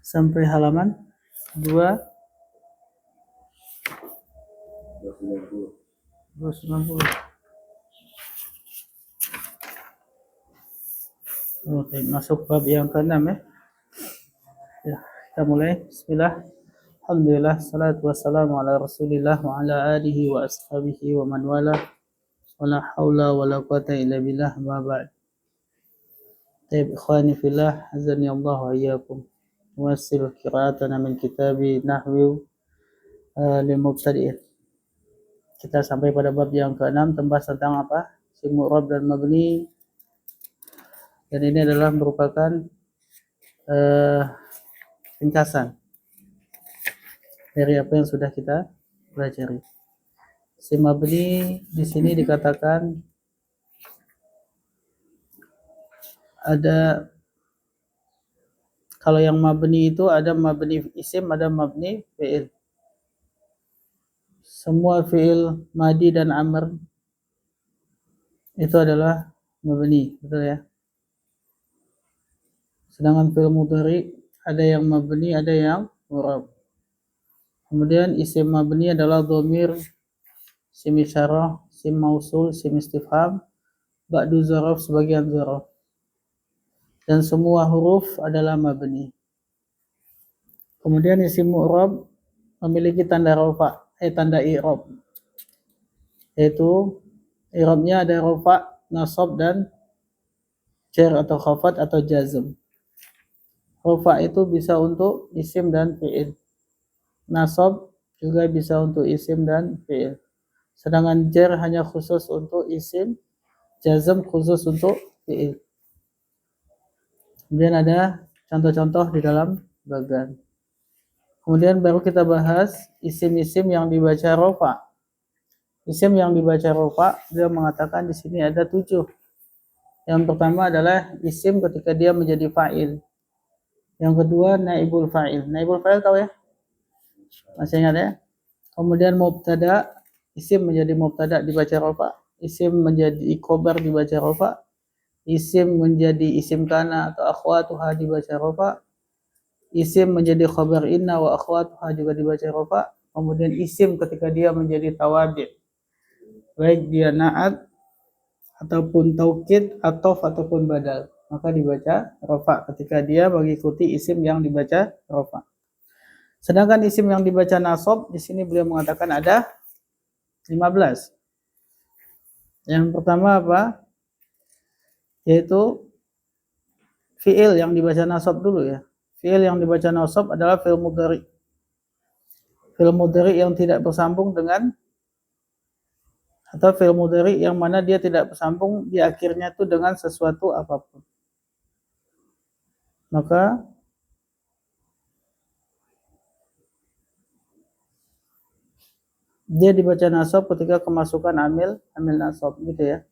sampai halaman 290. Oke, masuk bab yang ke-6 ya. Ya, kita mulai. Bismillah. Alhamdulillah, salatu wassalamu ala Rasulillah wa ala alihi wa ashabihi wa man wala. Wala haula wala quwata illa billah, ma ba'd. Taib ikhwani fillah, azani Allah wa iyyakum. Nuwassil qira'atana min kitabi nahwi lil mubtadi'in. Kita sampai pada bab yang ke-6, membahas tentang apa? Isim mu'rab dan mabni. Dan ini adalah merupakan ringkasan dari apa yang sudah kita pelajari. Isim mabni di sini dikatakan ada, kalau yang mabni itu ada mabni isim, ada mabni fi'il. Semua fi'il madi dan amr itu adalah mabni, betul ya? Sedangkan fi'il mudhari ada yang mabni, ada yang mu'rab. Kemudian isim mabni adalah dhamir, isim isyarah, isim mausul, isim istifham, ba'du zaraf, sebagian zaraf. Dan semua huruf adalah mabni. Kemudian isim mu'rab memiliki tanda rafa, tanda i'rab. Yaitu i'rabnya ada rafa, nasab dan jar atau khafat atau jazm. Rafa itu bisa untuk isim dan fi'il. Nasab juga bisa untuk isim dan fi'il. Sedangkan jar hanya khusus untuk isim, jazm khusus untuk fi'il. Kemudian ada contoh-contoh di dalam bagan. Kemudian baru kita bahas isim-isim yang dibaca rafa. Isim yang dibaca rafa, dia mengatakan di sini ada 7. Yang pertama adalah isim ketika dia menjadi fa'il. Yang kedua naibul fa'il. Naibul fa'il tahu ya? Masih ingat ya? Kemudian mubtada, isim menjadi mubtada dibaca rafa, isim menjadi khobar dibaca rafa, isim menjadi isim kana atau akhwatuha dibaca rafa, isim menjadi khabar inna wa akhwatuha juga dibaca rafa. Kemudian isim ketika dia menjadi tawabi', baik dia na'at ataupun taukid, atof ataupun badal, maka dibaca rafa ketika dia mengikuti isim yang dibaca rafa. Sedangkan isim yang dibaca nasab, di sini beliau mengatakan ada 15. Yang pertama apa? Yaitu fi'il yang dibaca nasab dulu ya. Fi'il yang dibaca nasab adalah fi'il mudhari. Fi'il mudhari yang tidak bersambung dengan, atau fi'il mudhari yang mana dia tidak bersambung di akhirnya itu dengan sesuatu apapun. Maka dia dibaca nasab ketika kemasukan amil nasab gitu ya.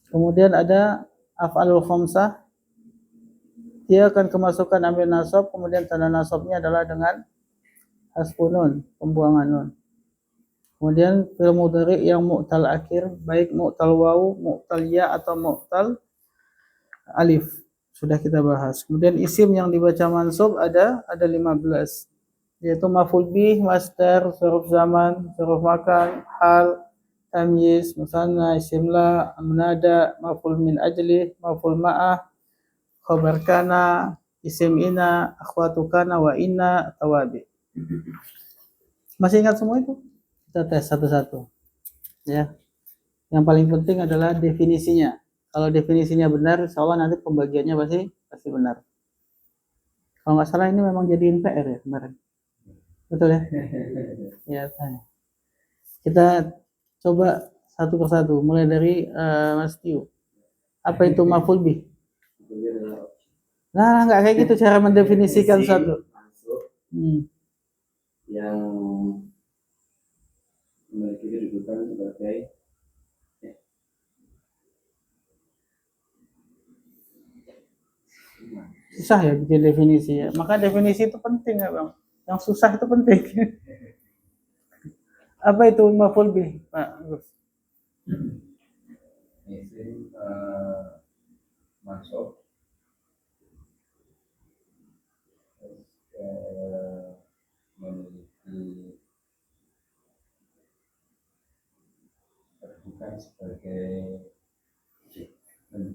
Kemudian ada af'alul khamsah, dia akan kemasukan amil nasab, kemudian tanda nasabnya adalah dengan hasbun nun, pembuangan nun. Kemudian fi'il mudhari yang mu'tal akhir, baik mu'tal wawu, mu'tal ya atau mu'tal alif, sudah kita bahas. Kemudian isim yang dibaca mansub ada 15, yaitu maf'ul bih, masdar, dzarf zaman, dzarf makan, hal, tamyiz, musanna, isim la, munada, maf'ul min ajli, maf'ul ma'ah, khabar kana, isim ina, akhwatu kana wa inna, tawabi. Masih ingat semua itu? Kita tes satu-satu ya. Yang paling penting adalah definisinya. Kalau definisinya benar, insya Allah nanti pembagiannya pasti benar. Kalau nggak salah ini memang jadiin PR ya kemarin, betul ya? Ya, kita coba satu persatu, mulai dari Mas Tio. Apa itu maf'ul bih? Nah, nggak kayak gitu cara mendefinisikan satu. Yang memiliki kedudukan sebagai susah ya bikin definisi ya. Maka definisi itu penting ya Bang. Yang susah itu penting. Apa itu maf'ul bih, Pak Agus? isim masuk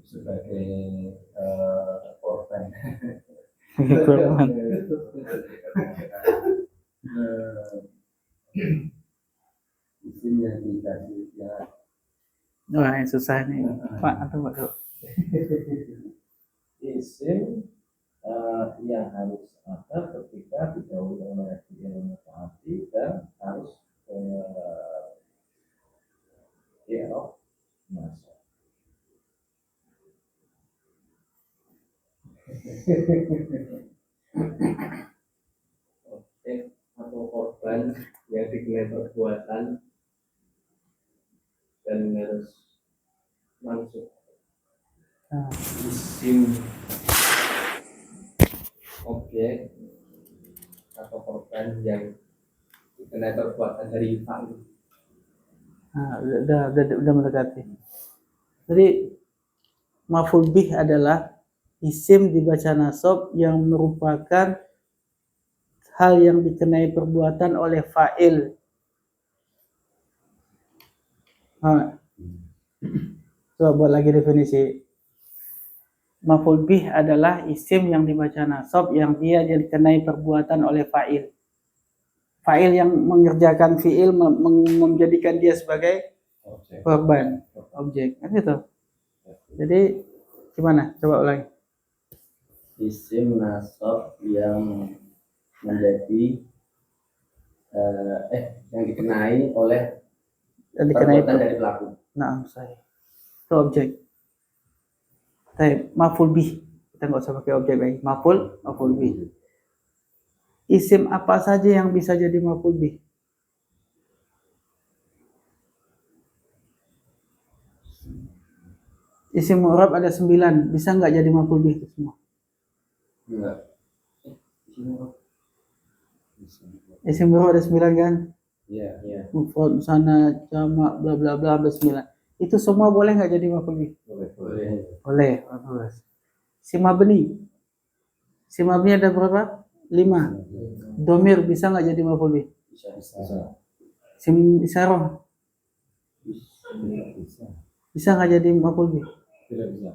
sebagai korban. Korban. Isim yang dikasih ya. Wah, yang susah nih. Pak, atau Pak? Isim yang harus ada ketika didahului oleh fi'il mutaati dan harus i'rab nasab. Objek atau korban yang dikenai perbuatan dan harus langsung isim objek atau korban yang dikenai perbuatan dari fa'il. Nah, udah mendekati. Jadi maf'ul bih adalah isim dibaca nasab yang merupakan hal yang dikenai perbuatan oleh fa'il. Coba buat lagi definisi. Maf'ul bih adalah isim yang dibaca nasab yang dia dikenai perbuatan oleh fa'il. Fa'il yang mengerjakan fi'il menjadikan dia sebagai korban, objek. Kan gitu. Jadi gimana? Coba ulangi. Isim nasab yang menjadi yang dikenai oleh perbuatan dari pelaku. Nah, saya itu objek. Maf'ul bih. Kita nggak usah pakai objek lagi. Maf'ul bih. Isim apa saja yang bisa jadi maf'ul bih? Isim mu'rab ada 9. Bisa nggak jadi maf'ul bih itu semua? Enggak. Isim mu'rab ada 9 kan? Iya. Mufrad, sana, jamak, bla bla bla, ada 9. Itu semua boleh nggak jadi maf'ul bih? Boleh. Bagus. Si mabni. Si mabni ada berapa? 5. Domir bisa nggak jadi maf'ul bih? Bisa. Sim isyarah bisa nggak jadi maf'ul bih? Tidak bisa.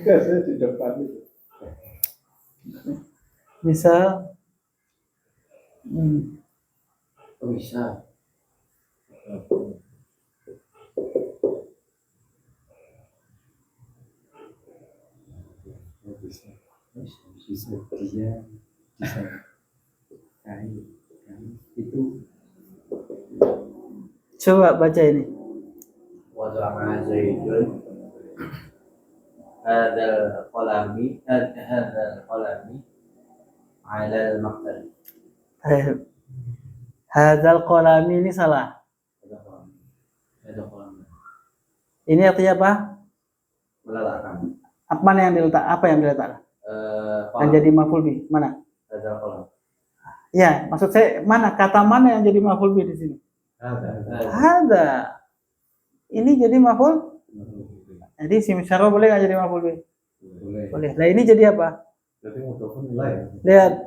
Saya di depan itu. Bisa. Bisa. Dia bisa itu Coba baca ini. wada'a Zaidun hadzal qalami 'ala al-maktab. Hadzal qalami ini salah. Ini artinya apa? Meletakkan. Mana yang diletak? Apa yang diletak? Yang jadi maf'ul bih. Mana? Hadzal qalam. Ya, maksud saya mana? Kata mana yang jadi maf'ul bih di sini? Hadza. Ini jadi maf'ul. Jadi sim isyarah boleh nggak jadi maf'ul bih? Boleh. Nah ini jadi apa? Lihat.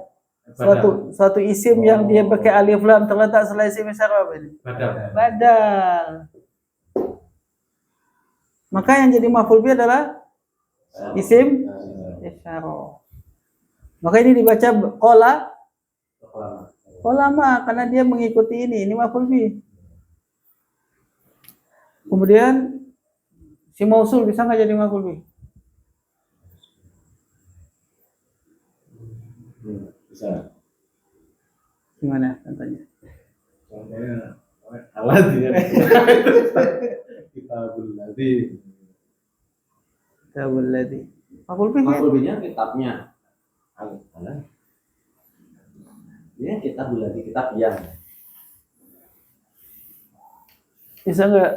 Suatu isim yang dia pakai alif lam terletak setelah isim isyarah apa ini? Badal. Maka yang jadi maf'ul bih adalah isim isyarah. Maka ini dibaca qolama karena dia mengikuti ini maf'ul bih. Kemudian si mausul bisa nggak jadi maf'ul bih? Bisa. Gimana contohnya? Contohnya alat ya. Kitabul ladzi. Maf'ul bih. Maf'ul bihnya kitabnya. Alat. Ini kitabul ladzi, kitab yang. Bisa nggak?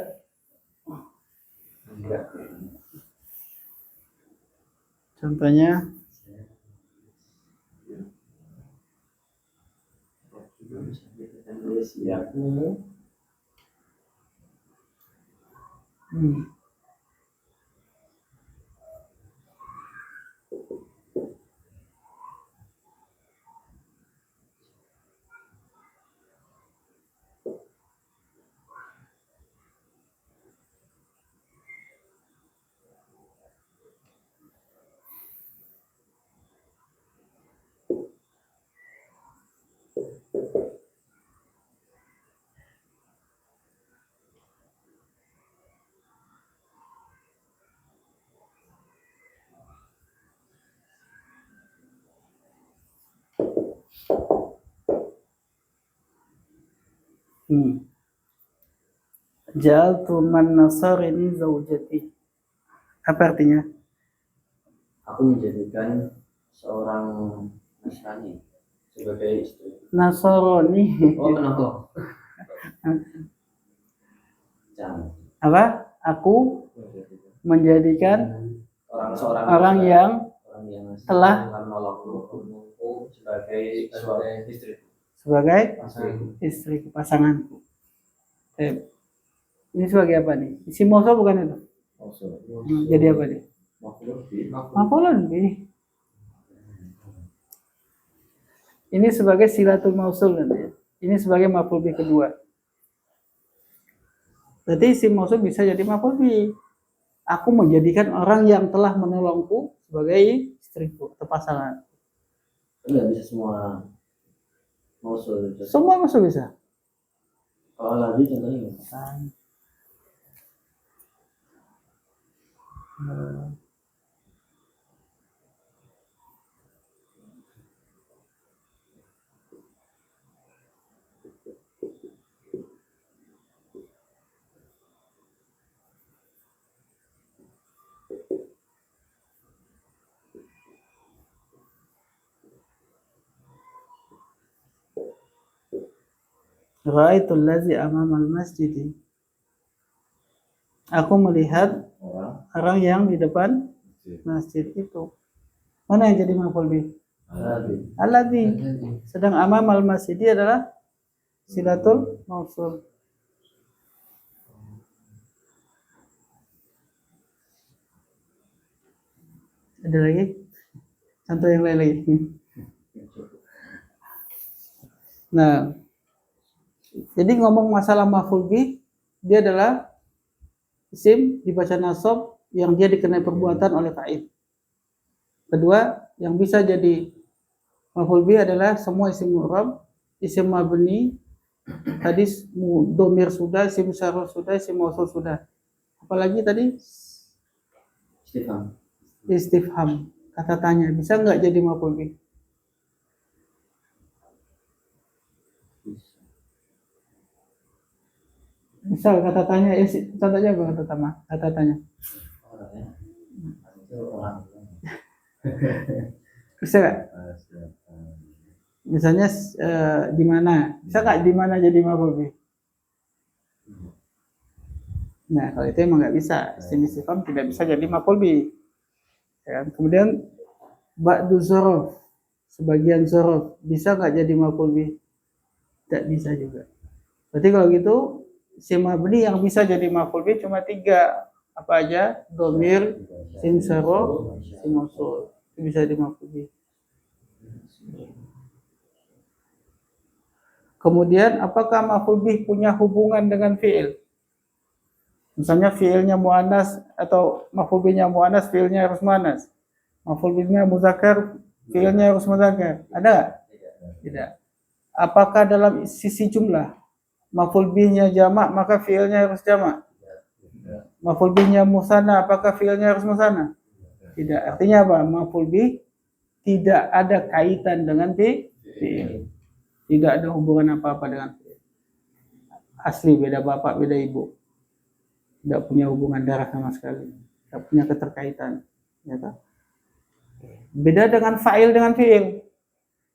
Enggak. Contohnya Yaku Ja'altu man nasarini zaujati. Apa artinya? Aku menjadikan seorang Nasrani sebagai istri. Nasaroni. Oh, kenapa? Jangan. Apa? Aku menjadikan orang yang telah menolongku sebagai suami istri. Sebagai istri pasanganku. Ini sebagai apa nih? Isim mausul bukan itu? Jadi apa nih? Maf'ulun bih. Ini sebagai silatul mausul nanti ya. Ini sebagai maf'ul bih kedua. Berarti isim mausul bisa jadi maf'ul bih. Aku menjadikan orang yang telah menolongku sebagai istriku atau pasangan. Enggak bisa semua mausul. Semua mausul bisa. Kalau lagi contohnya Ra'aitul ladzi amamal masjid. Aku melihat orang yang di depan masjid itu. Mana yang jadi maf'ul bih? Alladzi. Sedang amamal masjid adalah silatul mausul. Ada lagi? Contoh yang lain lagi. Nah, jadi ngomong masalah maf'ul bih, dia adalah isim dibaca nasab yang dia dikenai perbuatan oleh fa'il. Kedua, yang bisa jadi maf'ul bih adalah semua isim mu'rab, isim mabni, tadi dhamir sudah, isim syaraf sudah, isim mausul sudah. Apalagi tadi istifham, kata tanya, bisa nggak jadi maf'ul bih? Misal kata tanya, contohnya apa kata tanya? Bisa nggak? Misalnya di mana? Bisa nggak di mana jadi maf'ul bih? Nah, kalau itu emang nggak bisa. Isim istifham tidak bisa jadi maf'ul bih. Ya, kemudian ba'du dzaraf, sebagian dzaraf bisa nggak jadi maf'ul bih? Tidak bisa juga. Berarti kalau gitu isim mabni yang bisa jadi maf'ul bih cuma 3. Apa aja? Dhamir, isim syaraf, isim mausul. Itu bisa jadi maf'ul bih. Kemudian apakah maf'ul bih punya hubungan dengan fi'il? Misalnya fi'ilnya muannas atau maf'ul bihnya muannas, fi'ilnya harus muannas. Maf'ul bihnya muzakkar, fi'ilnya harus muzakkar. Ada? Tidak. Apakah dalam sisi jumlah maf'ul bihnya jamak maka fi'ilnya harus jamak? Maf'ul bihnya musanna apakah fi'ilnya harus musanna? Tidak. Artinya apa? Maf'ul bih tidak ada kaitan dengan fi'il. Tidak ada hubungan apa-apa dengan fi'il. Asli beda bapak, beda ibu. Tidak punya hubungan darah sama sekali. Tidak punya keterkaitan. Ya kan? Beda dengan fa'il dengan fi'il.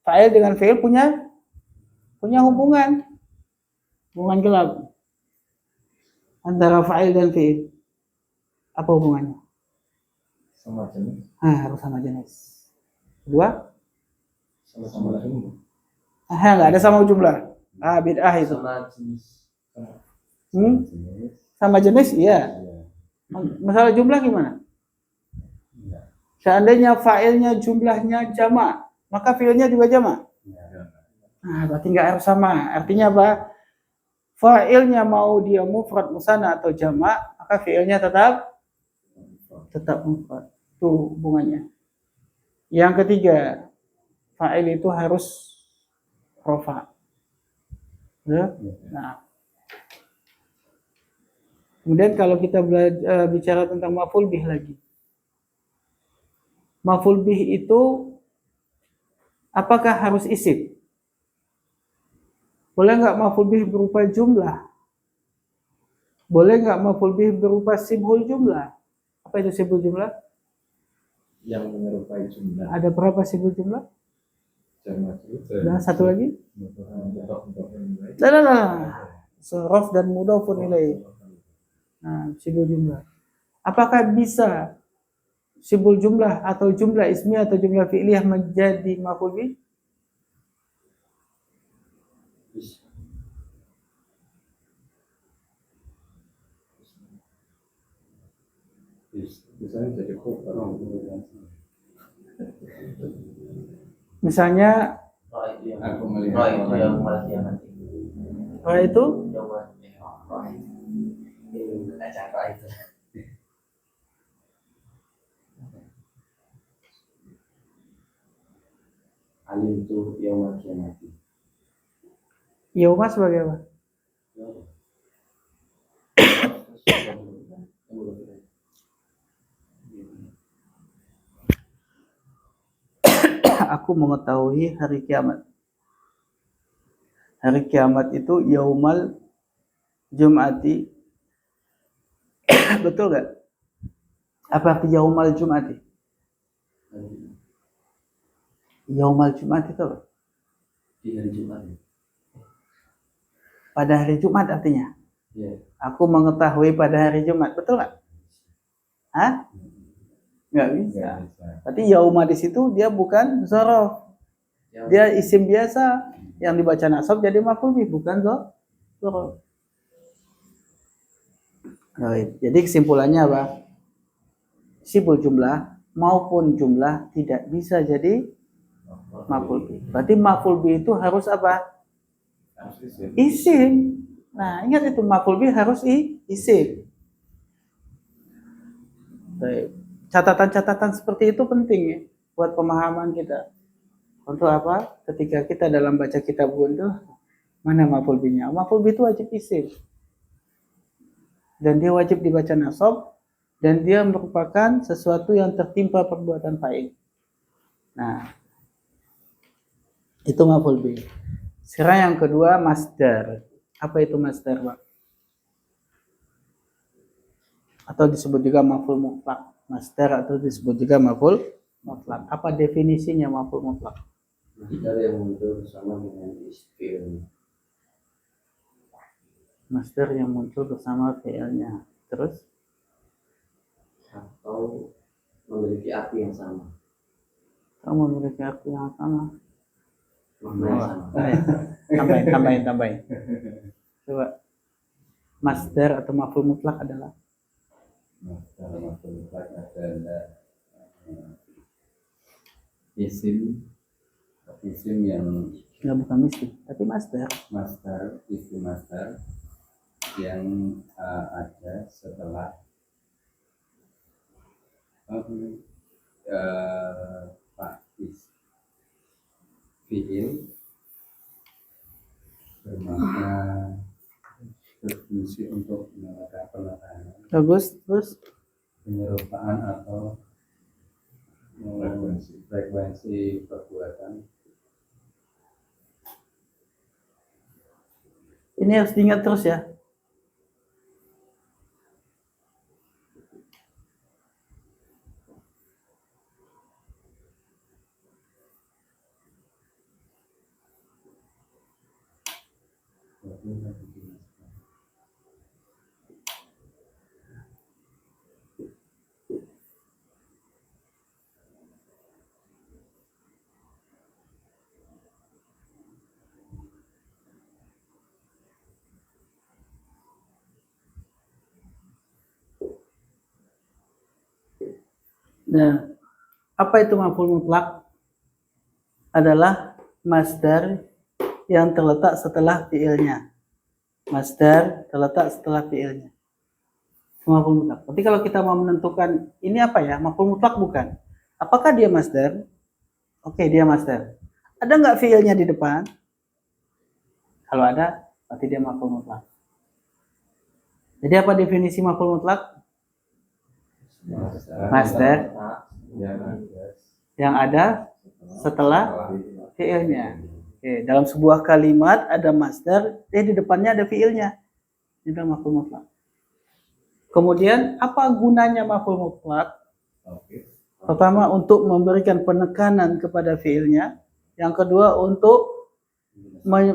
Fa'il dengan fi'il punya hubungan. Hubungan gelap antara fa'il dan fi'il. Apa hubungannya? sama jenis. Harus sama jenis. Kedua? Sama jumlah. Nggak ada sama jumlah. Bid'ah itu. Sama jenis. Sama jenis, iya. Masalah jumlah gimana? Seandainya fa'ilnya jumlahnya jamak, maka fi'ilnya juga jamak. Berarti nggak harus sama. Artinya apa? Fa'ilnya mau dia mufrad, musanna atau jamak, maka fi'ilnya tetap mufrad. Itu hubungannya. Yang ketiga, fa'il itu harus rofa. Ya? Nah, kemudian kalau kita bicara tentang maf'ul bih lagi. Maf'ul bih itu apakah harus isim? Boleh nggak maf'ul bih berupa jumlah? Boleh nggak maf'ul bih berupa sibhul jumlah? Apa itu sibhul jumlah? Yang menyerupai jumlah. Ada berapa sibhul jumlah? Dan satu lagi? Sorof dan mudhofun ilaih. Nah, sibhul jumlah. Apakah bisa sibhul jumlah atau jumlah ismiyah atau jumlah fi'liyah menjadi maf'ul bih? Misalnya jadi khobar. Misalnya Aku melihat apa itu? Alim tu yaumul kiamati. Yauma sebagai apa? Aku mengetahui hari kiamat. Hari kiamat itu yaumal jum'ati. Betul gak? Apa arti yaumal jum'ati? Yaumal jum'ati itu apa? Di hari Jumat. Pada hari Jumat artinya? Ya. Aku mengetahui pada hari Jumat. Betul gak? Hah? Nggak bisa. Berarti yauma di situ dia bukan zorof. Dia isim biasa yang dibaca nasab jadi maf'ul bih, bukan zorof. Jadi kesimpulannya apa? Sibul jumlah maupun jumlah tidak bisa jadi maf'ul bih. Berarti maf'ul bih itu harus apa? Isim. Nah, ingat itu maf'ul bih harus isim. Baik. Catatan-catatan seperti itu penting ya buat pemahaman kita. Untuk apa? Ketika kita dalam baca kitab gunduh, mana maf'ul bihnya? Maf'ul bih itu wajib isim. Dan dia wajib dibaca nasab dan dia merupakan sesuatu yang tertimpa perbuatan fa'il. Nah, itu maf'ul bih. Sekarang yang kedua masdar. Apa itu masdar, Pak? Atau disebut juga maf'ul mutlak. Masdar atau disebut juga maf'ul mutlak. Apa definisinya maf'ul mutlak? Masdar yang muncul bersama dengan fi'il. Masdar yang muncul bersama fi'ilnya. Terus? Atau memiliki arti yang sama. Kamu memiliki arti yang sama. Makna yang sama. Tambahin. Coba. Masdar atau maf'ul mutlak adalah? Masdar maf'ul mutlak adalah isim yang Ya bukan mesti, tapi masdar. isim masdar yang ada setelah fi'il bermakna berfungsi untuk melakukan penekanan. Bagus, terus? Penyerupaan atau frekuensi perbuatan. Ini harus diingat terus ya. Nah, apa itu maf'ul mutlak? Adalah masdar yang terletak setelah fi'ilnya. Masdar terletak setelah fi'ilnya. Maf'ul mutlak. Tapi kalau kita mau menentukan ini apa ya? Maf'ul mutlak bukan. Apakah dia masdar? Oke, dia masdar. Ada nggak fi'ilnya di depan? Kalau ada, berarti dia maf'ul mutlak. Jadi apa definisi maf'ul mutlak? Masdar yang ada setelah fiilnya. Oke, dalam sebuah kalimat ada masdar, di depannya ada fiilnya. Itu maf'ul mutlak. Kemudian apa gunanya maf'ul mutlak? Pertama, untuk memberikan penekanan kepada fiilnya. Yang kedua, untuk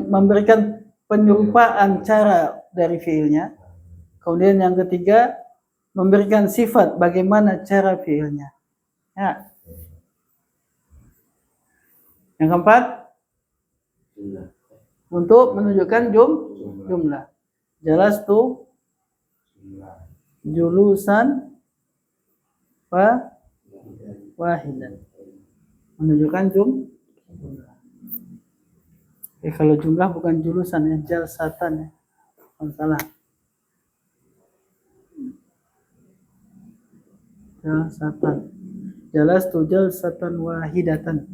memberikan penyerupaan cara dari fiilnya. Kemudian yang ketiga, memberikan sifat bagaimana cara fiilnya. Ya. Yang keempat, untuk menunjukkan jumlah. Jelas tuh julusan wahidan. Menunjukkan jumlah. Kalau jumlah bukan julusan ya, jalsatan ya. Salah. Jalsatan. Jelas tuh jalsatan wahidatan.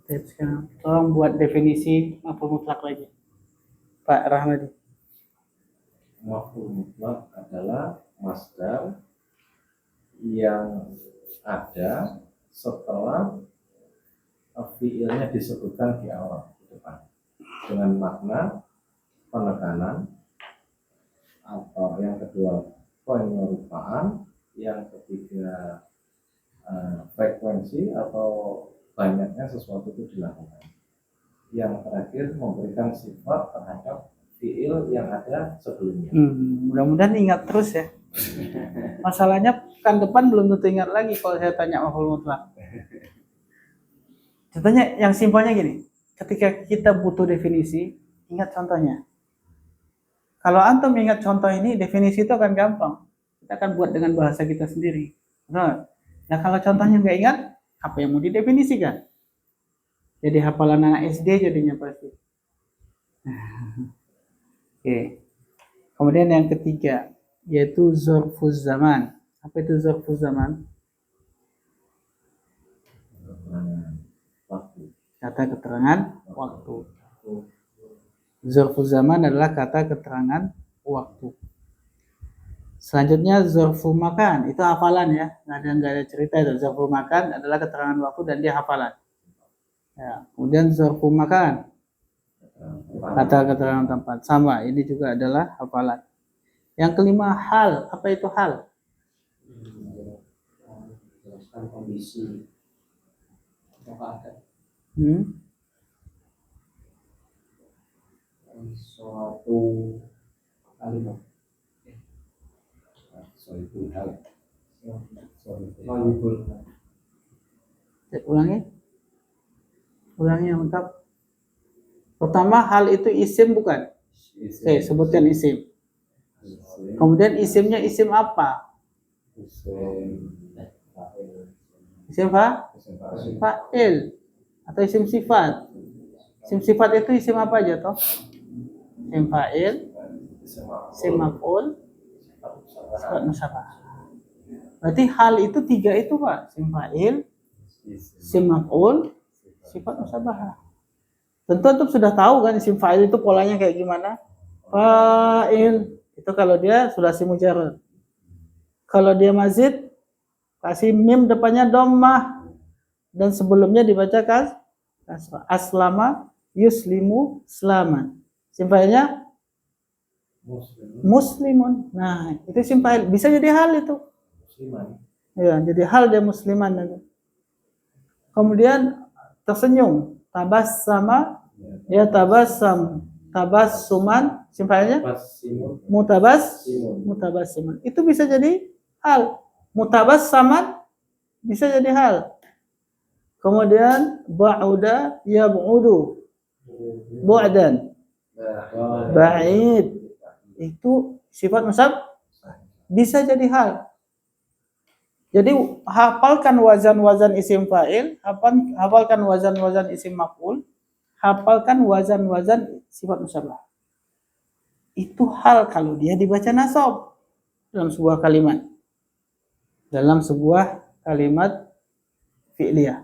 Sekarang tolong buat definisi maf'ul mutlak lagi, Pak Rahmadi. Maf'ul mutlak adalah masdar yang ada setelah fiilnya disebutkan di awal di depan dengan makna penekanan, atau yang kedua penyerupaan, yang ketiga frekuensi atau banyaknya sesuatu itu dilakukan, yang terakhir memberikan sifat terhadap fiil yang ada sebelumnya. Mudah-mudahan ingat terus ya. Masalahnya kan depan belum tentu ingat lagi kalau saya tanya maf'ul mutlak. Contohnya yang simpelnya gini, ketika kita butuh definisi, ingat contohnya. Kalau antum ingat contoh ini, definisi itu akan gampang. Kita akan buat dengan bahasa kita sendiri. Nah kalau contohnya nggak ingat, apa yang mau didefinisikan? Jadi hafalan anak SD jadinya pasti. Oke. Kemudian yang ketiga, yaitu zorfuz zaman. Apa itu zorfuz zaman? Kata keterangan waktu. Zorfuz zaman adalah kata keterangan waktu. Selanjutnya zorfu makan, itu hafalan ya, nggak ada cerita itu. Zorfu makan adalah keterangan waktu dan dia hafalan. Ya, kemudian zorfu makan, kata keterangan tempat, sama, ini juga adalah hafalan. Yang kelima hal, apa itu hal? Menjelaskan kondisi atau keadaan suatu kalimat. Suatu hal. Ulangi yang lengkap. Pertama, hal itu isim bukan? Oke, sebutkan isim. Kemudian isimnya isim apa? Isim fa'il atau isim sifat. Isim sifat itu isim apa aja toh? Isim fa'il, isim maf'ul, sifat musyabah. Berarti hal itu tiga itu Pak, isim fa'il, isim maf'ul, sifat musyabah. Tentu antum sudah tahu kan isim fa'il itu polanya kayak gimana? Fa'il itu kalau dia sulasi mujarrad. Kalau dia mazid, kasih mim depannya dhammah dan sebelumnya dibaca kasrah. Aslama yuslimu slaman. Isim fa'ilnya muslimun. Nah, itu isim fa'il. Bisa jadi hal itu. Musliman. Ya, jadi hal dia musliman. Kemudian tersenyum. Tabassama ya tabassam. Tabassuman, isim fa'ilnya mutabassimun. Itu bisa jadi hal. Mutabassaman bisa jadi hal. Kemudian ba'uda yab'udu. Bu'dan. Ba'id. Itu sifat musyabah bisa jadi hal. Jadi hafalkan wazan-wazan isim fa'il, hafalkan wazan-wazan isim maf'ul, hafalkan wazan-wazan sifat musyabah. Itu hal kalau dia dibaca nasab dalam sebuah kalimat. Dalam sebuah kalimat fi'liyah.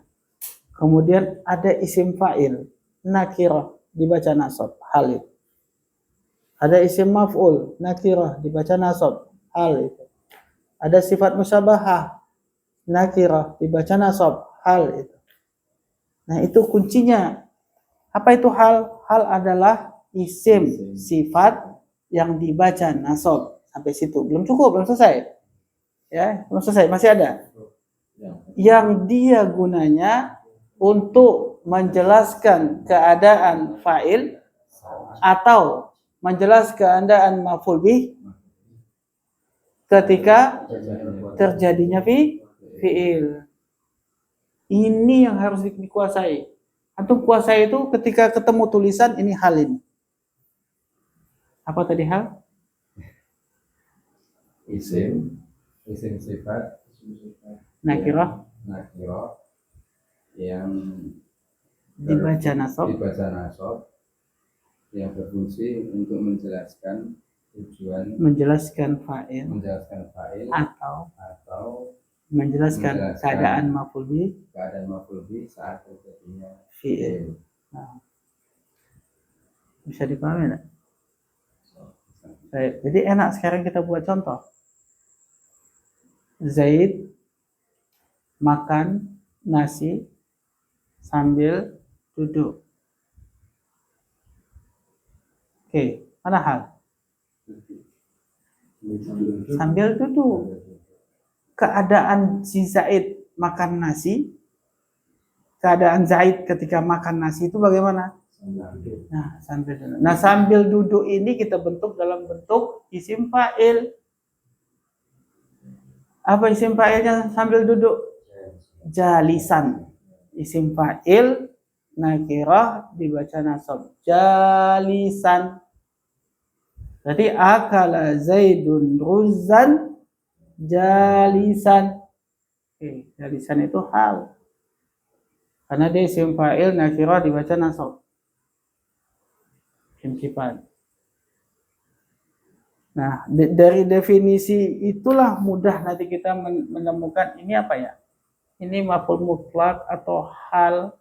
Kemudian ada isim fa'il, nakirah, dibaca nasab, hal itu. Ada isim maf'ul, nakirah, dibaca nasab, hal itu. Ada sifat musyabahah, nakirah, dibaca nasab, hal itu. Nah, itu kuncinya. Apa itu hal? Hal adalah isim sifat yang dibaca nasab. Sampai situ. Belum cukup, belum selesai. Ya, belum selesai, masih ada. Yang dia gunanya untuk menjelaskan keadaan fa'il atau menjelaskan keadaan maf'ul bih ketika terjadinya fi'il. Ini yang harus dikuasai. Antum kuasai itu ketika ketemu tulisan ini hal ini. Apa tadi hal? Isim sifat Nakirah yang dibaca nasab yang berfungsi untuk menjelaskan tujuan, menjelaskan fa'il atau menjelaskan keadaan maf'ul bih saat terjadinya fi'il. Nah, bisa dipahami enggak? Baik, jadi enak sekarang kita buat contoh. Zaid makan nasi sambil duduk. Oke, mana hal? Sambil duduk. Keadaan si Zaid makan nasi, keadaan Zaid ketika makan nasi itu bagaimana? Nah, sambil duduk. Nah, sambil duduk ini kita bentuk dalam bentuk isim fa'il. Apa isim fa'ilnya sambil duduk? Jalisan. Isim fa'il nakirah dibaca nasab. Jalisan. Berarti akala Zaidun ruzan jalisan. Oke, jalisan itu hal. Karena dia isim fa'il nakirah dibaca nasab. Isim sifat. Nah, dari definisi itulah mudah nanti kita menemukan ini apa ya? Ini maf'ul mutlak atau hal.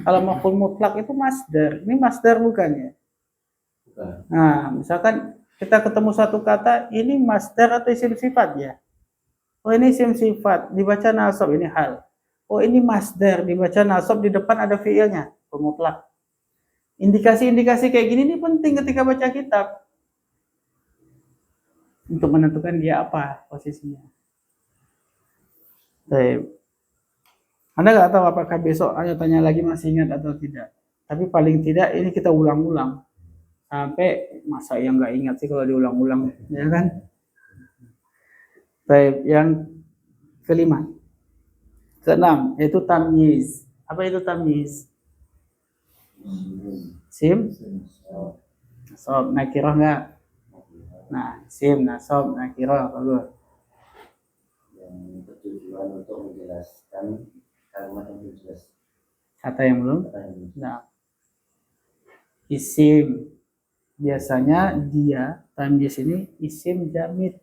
Kalau maf'ul mutlak itu masdar. Ini masdar bukan ya? Bukan. Nah, misalkan kita ketemu satu kata, ini masdar atau isim sifat ya? Oh, ini isim sifat, dibaca nasab, ini hal. Oh, ini masdar, dibaca nasab, di depan ada fi'ilnya, mutlak. Indikasi-indikasi kayak gini ini penting ketika baca kitab. Untuk menentukan dia apa posisinya. Baik. Anda nggak tahu apakah besok Anda tanya lagi masih ingat atau tidak. Tapi paling tidak ini kita ulang-ulang. Sampai masa yang nggak ingat sih kalau diulang-ulang. Ya kan? Baik, yang kelima. Keenam, yaitu tamyiz. Apa itu tamyiz? Sim? Sob, nakirah nggak? Nah, sim, nasob, nakirah, bagus. Yang bertujuan untuk menjelaskan kalimat yang belum jelas. Kata yang belum? Nah, isim. Biasanya dia, tamyiz ini isim jamid.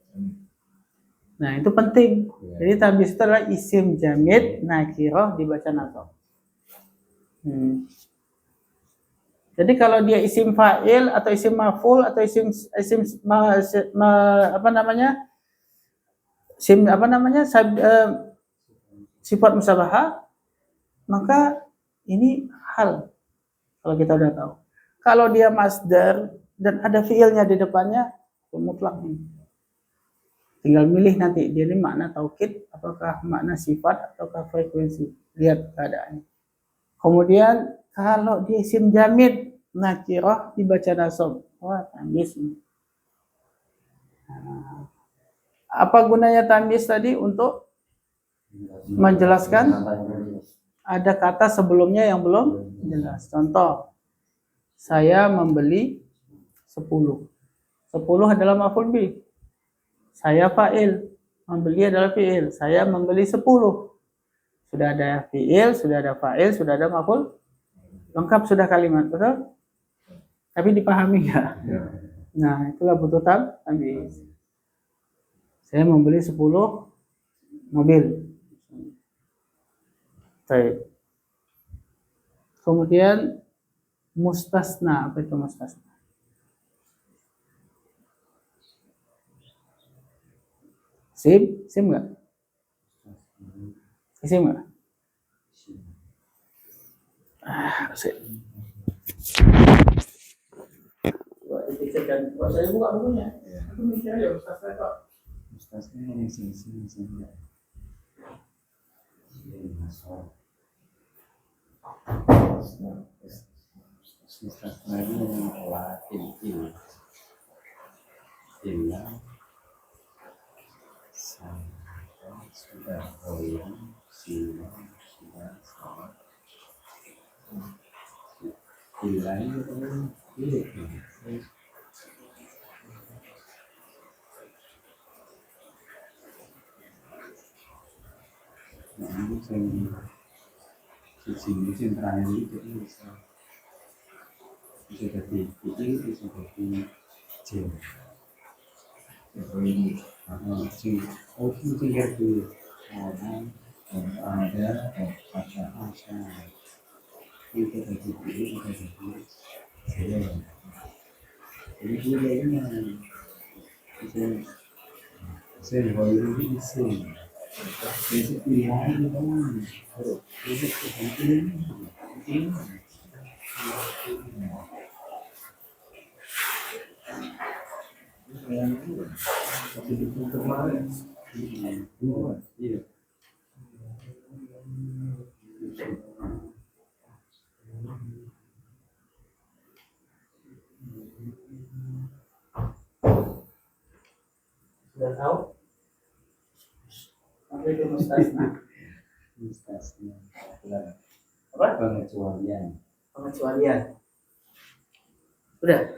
Nah, itu penting. Jadi tamyiz itu adalah isim jamid, nakirah dibaca nasab. Jadi kalau dia isim fa'il atau isim maf'ul atau isim sifat musyabahah, maka ini hal kalau kita udah tahu. Kalau dia masdar dan ada fi'ilnya di depannya, mutlak. Tinggal milih nanti dia ini makna taukid, apakah makna sifat ataukah frekuensi. Lihat keadaannya. Kemudian kalau dia isim jamid, nakirah dibaca nasab. Wah, tamyiz. Nah, apa gunanya tamyiz tadi? Untuk menjelaskan ada kata sebelumnya yang belum jelas. Contoh, saya membeli 10. 10 adalah maf'ul bih. Saya fa'il. Membeli adalah fi'il. Saya membeli 10. Sudah ada fi'il, sudah ada fa'il, sudah ada maf'ul. Lengkap sudah kalimat, betul? Tapi dipahami nggak? Nah, itulah butuh tamyiz. Saya membeli 10 mobil. Baik. Kemudian mustasna, apa itu mustasna? Sim nggak? Sim nggak? Sim. Saya buka bukunya. Aku mikir ya mustasna kok. Mustasna yang sing ya. Mustasna ini yang olah ilah sama sudah goyang silang sudah sama ilah itu nah ini sini terakhir itu bisa jadi ini bisa jadi jam oh itu tinggal di ada asal itu jadi ini jadi jam jadi dia ini saya boleh ini sih jadi pilihan itu kan itu penting kemarin iya Sudah tahu? Apa itu mustasna? mustasna Apa? pengecualian Pengecualian. Udah.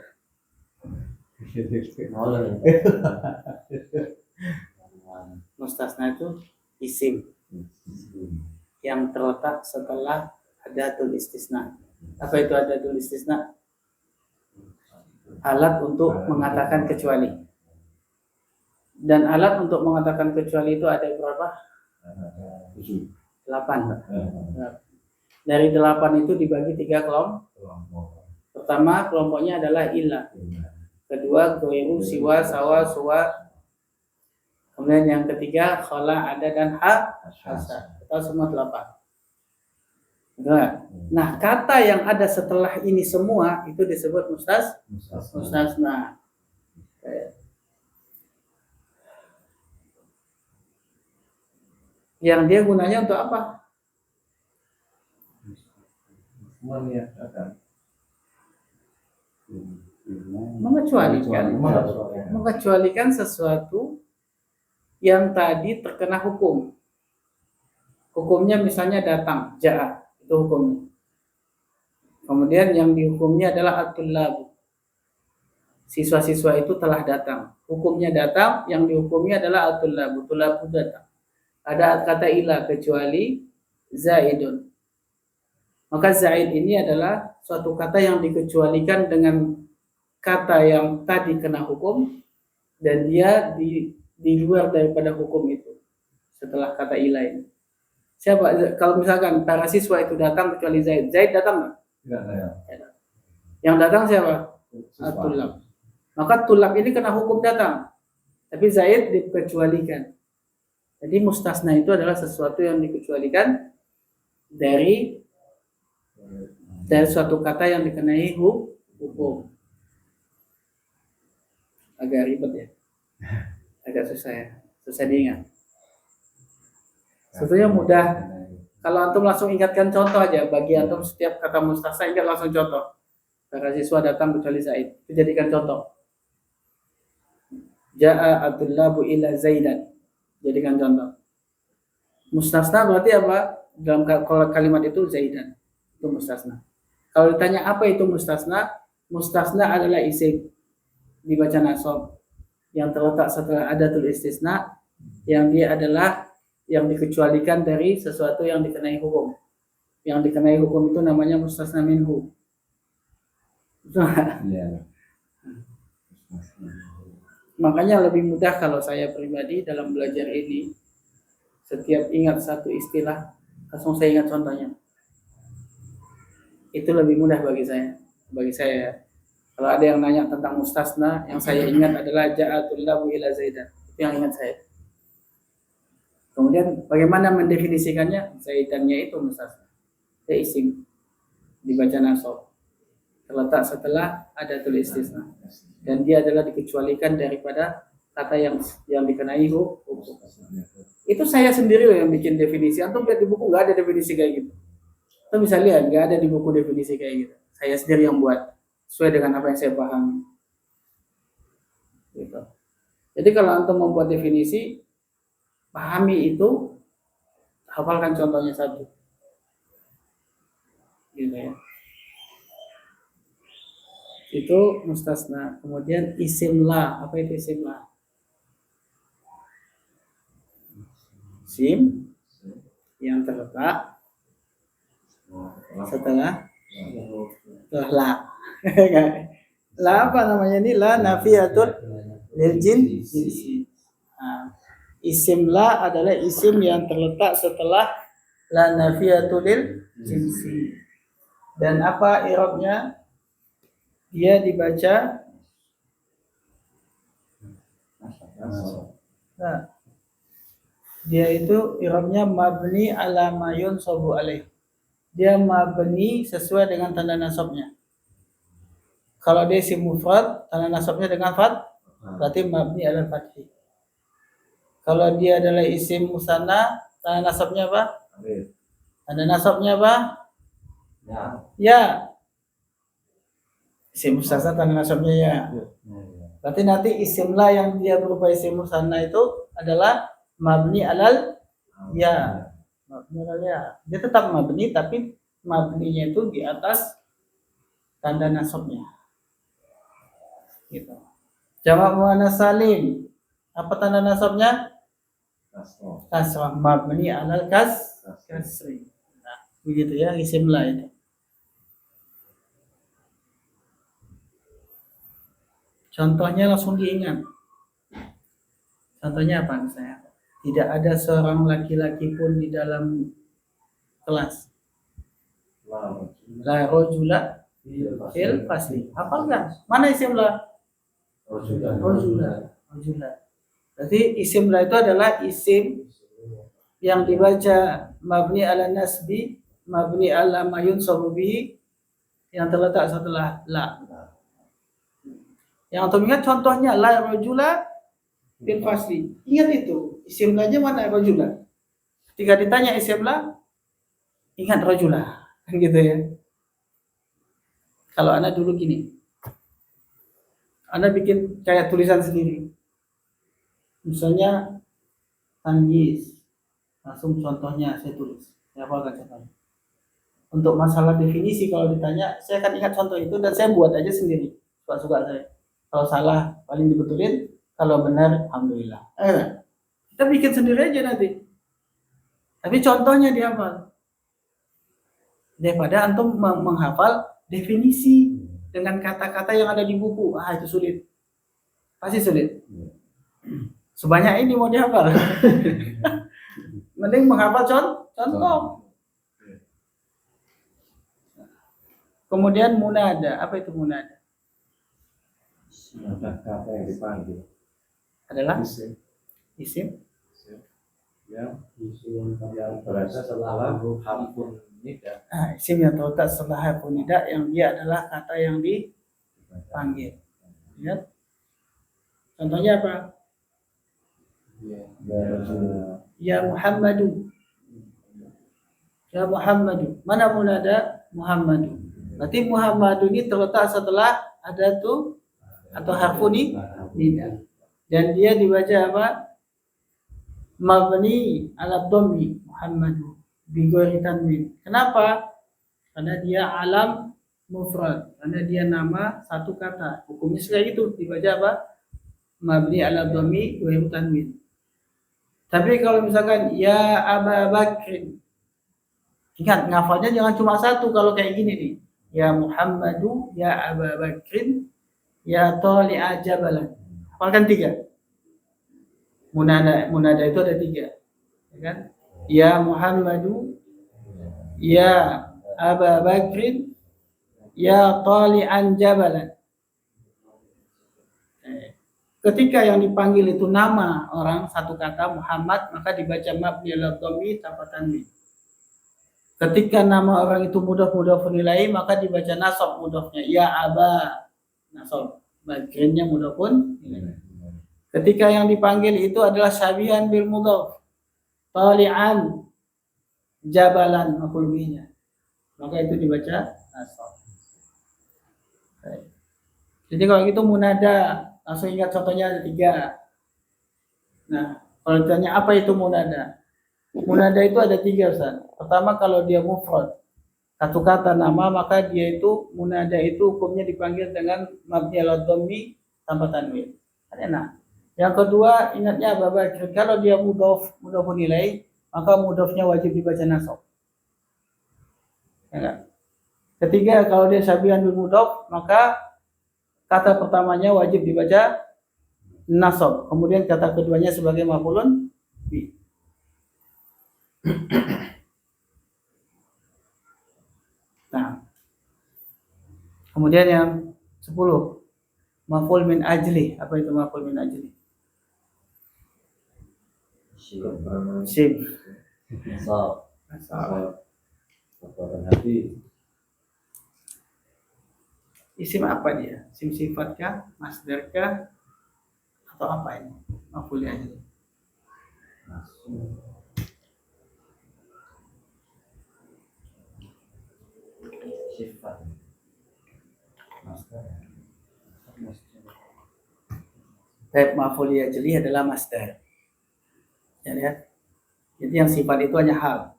Mustasna itu isim yang terletak setelah adatul istisna. Apa itu adatul istisna? Alat untuk mengatakan kecuali. Dan alat untuk mengatakan kecuali itu ada berapa? 8. Dari 8 itu dibagi 3 kelompok. Pertama kelompoknya adalah ilah. Kedua goiru, siwa, sawa, suwa. Kemudian yang ketiga khala, ada, dan hasa. Total semua 8. Nah, kata yang ada setelah ini semua itu disebut mustasna. Yang dia gunanya untuk apa? Mengecualikan sesuatu yang tadi terkena hukum. Hukumnya misalnya datang, ja'a, itu hukumnya. Kemudian yang dihukumnya adalah at-tullab. Siswa-siswa itu telah datang. Hukumnya datang, yang dihukumnya adalah at-tullab. Tullab datang. Ada kata ilah kecuali zaidun. Maka zaid ini adalah suatu kata yang dikecualikan dengan kata yang tadi kena hukum dan dia di luar daripada hukum itu setelah kata ilah ini. Siapa? Kalau misalkan para siswa itu datang kecuali Zaid. Zaid datang nggak? Tidak. Yang datang siapa? Tulab. Maka tulab ini kena hukum datang. Tapi Zaid dikecualikan. Jadi mustasna itu adalah sesuatu yang dikecualikan dari suatu kata yang dikenai hukum. Agak ribet ya. Agak susah ya. Susah diingat. Sebetulnya mudah. Kalau antum langsung ingatkan contoh aja. Bagi antum setiap kata mustasna ingat langsung contoh. Para siswa datang kecuali Zaid. Itu jadikan contoh. Ja'a at-tullabu ila Zaidan. Jadikan contoh. Mustasna berarti apa? Dalam kalimat itu Zaidan. Itu mustasna. Kalau ditanya apa itu mustasna? Mustasna adalah isim. Dibaca nasab. Yang terletak setelah adatul istisna. Yang dia adalah yang dikecualikan dari sesuatu yang dikenai hukum. Yang dikenai hukum itu namanya mustasna minhu. iya Makanya lebih mudah kalau saya pribadi dalam belajar ini, setiap ingat satu istilah, langsung saya ingat contohnya. Itu lebih mudah bagi saya. Bagi saya. Kalau ada yang nanya tentang mustasna, yang saya ingat adalah ja'atul labu ila zaidan. Itu yang ingat saya. Kemudian bagaimana mendefinisikannya? Zaidannya itu mustasna. Dia isim dibaca nasab. Terletak setelah adatul istisna. Dan dia adalah dikecualikan daripada kata yang dikenai hukum. Itu saya sendiri loh yang bikin definisi. Antum lihat di buku nggak ada definisi kayak gitu. Antum bisa lihat nggak ada di buku definisi kayak gitu. Saya sendiri yang buat sesuai dengan apa yang saya pahami. Gitu. Jadi kalau antum membuat definisi, pahami itu, hafalkan contohnya satu. Gitu ya. Itu mustasna. Kemudian isim la. Apa itu isim la? Isim yang terletak setelah la. La apa namanya ini? La nafiyatul lil jinsi. Nah, isim la adalah isim yang terletak setelah la nafiyatul lil jinsi. Dan apa i'rabnya? Dia dibaca nah, dia itu i'rabnya mabni ala ma yunsabu alaih. Dia mabni sesuai dengan tanda nasabnya. Kalau dia isim mufrad, tanda nasabnya dengan fat, berarti mabni ala fathi. Kalau dia adalah isim musanna, tanda nasabnya apa? Tanda nasabnya apa? Ya. Isim musanna tanda nasabnya ya. Berarti nanti isim la yang dia berupa isim musanna itu adalah mabni alal ya. Mabni alal ya. Dia tetap mabni tapi mabninya itu di atas tanda nasabnya. Gitu. Jamak muannas salim. Apa tanda nasabnya? Kasrah. Mabni alal kasri. Nah, begitu ya isim la itu. Contohnya langsung diingat. Contohnya apa misalnya? Tidak ada seorang laki-laki pun di dalam kelas. La rojula fil fasli. Hafal nggak? Mana isim la? Rojula. Berarti isim la itu adalah isim yang dibaca mabni ala nasbi, mabni ala ma yunsabu bihi, yang terletak setelah la. Yang antum ingat contohnya la rojula fil fasli. Ingat itu. Isim la-nya mana rojula? Ketika ditanya isim la, ingat rojula. Gitu ya. Kalau Anda dulu gini. Anda bikin kayak tulisan sendiri. Misalnya tanggis. Langsung contohnya saya tulis. Saya hafalkan contohnya. Untuk masalah definisi kalau ditanya, saya akan ingat contoh itu dan saya buat aja sendiri. Suka-suka saya. Kalau salah paling dibetulin, kalau benar alhamdulillah. Kita bikin sendiri aja nanti. Tapi contohnya dihafal. Daripada antum menghafal definisi dengan kata-kata yang ada di buku. Itu sulit. Pasti sulit. Sebanyak ini mau dihafal. Mending menghafal contoh. Kemudian munada. Apa itu munada? Kata yang dipanggil Adalah isim yang berada setelah harfun nida. Isim yang terletak setelah harfun nida yang dia adalah kata yang dipanggil. Lihat. Contohnya apa? Ya Muhammadu. Ya Muhammadu. Mana munada? Muhammadu. Berarti Muhammadu ini terletak setelah ada tuh atau harfun nida. Dan dia dibaca apa? Mabni ala dhammi Muhammadu bi ghairi tanwin. Kenapa? Karena dia alam mufrad. Karena dia nama satu kata. Hukumnya seperti itu. Dibaca apa? Mabni ala dhammi ghairi tanwin. Tapi kalau misalkan ya Aba Bakrin. Ingat, ngafalnya jangan cuma satu kalau kayak gini nih. Ya Muhammadu, ya Aba Bakrin, ya Tali'a Jabalan. Hafalkan 3. Munada itu ada 3. Ya kan? Ya Muhammadu, ya Aba Bakrin, ya tali'an jabalan. Ketika yang dipanggil itu nama orang, satu kata Muhammad, maka dibaca mabni ala dhammi tanpa tanwin. Ketika nama orang itu mudhaf ilaih, maka dibaca nasab mudhafnya, ya aba, nasab, bagiannya mudhafun ilaih. Ketika yang dipanggil itu adalah syabihan bil mudhaf, tali'an jabalan maf'ul bihnya, maka itu dibaca nasab. Jadi kalau gitu munada, langsung ingat contohnya ada 3. Nah, kalau ditanya apa itu munada? Munada itu ada 3, Ustaz. Pertama, kalau dia mufrad, satu kata nama, maka dia itu munada itu hukumnya dipanggil dengan mabni ala dhammi tanpa tanwin. Nah, yang kedua, ingatnya apa? Kalau dia mudhafun ilaih, maka mudhafnya wajib dibaca nasab. Ya, ketiga, kalau dia syabihan bil mudhaf, maka kata pertamanya wajib dibaca nasab, kemudian kata keduanya sebagai maf'ulun bi. Nah, kemudian yang 10, maf'ul min ajli. Apa itu maf'ul min ajli? Sim. Nasab. Nasab. Perbuatan hati. Isim apa dia? Isim sifatkah, masdarkah, atau apa ini? Maf'ul ajli. Sifat. Type maf'ul ajli adalah masdar. Ya, lihat. Jadi yang sifat itu hanya hal.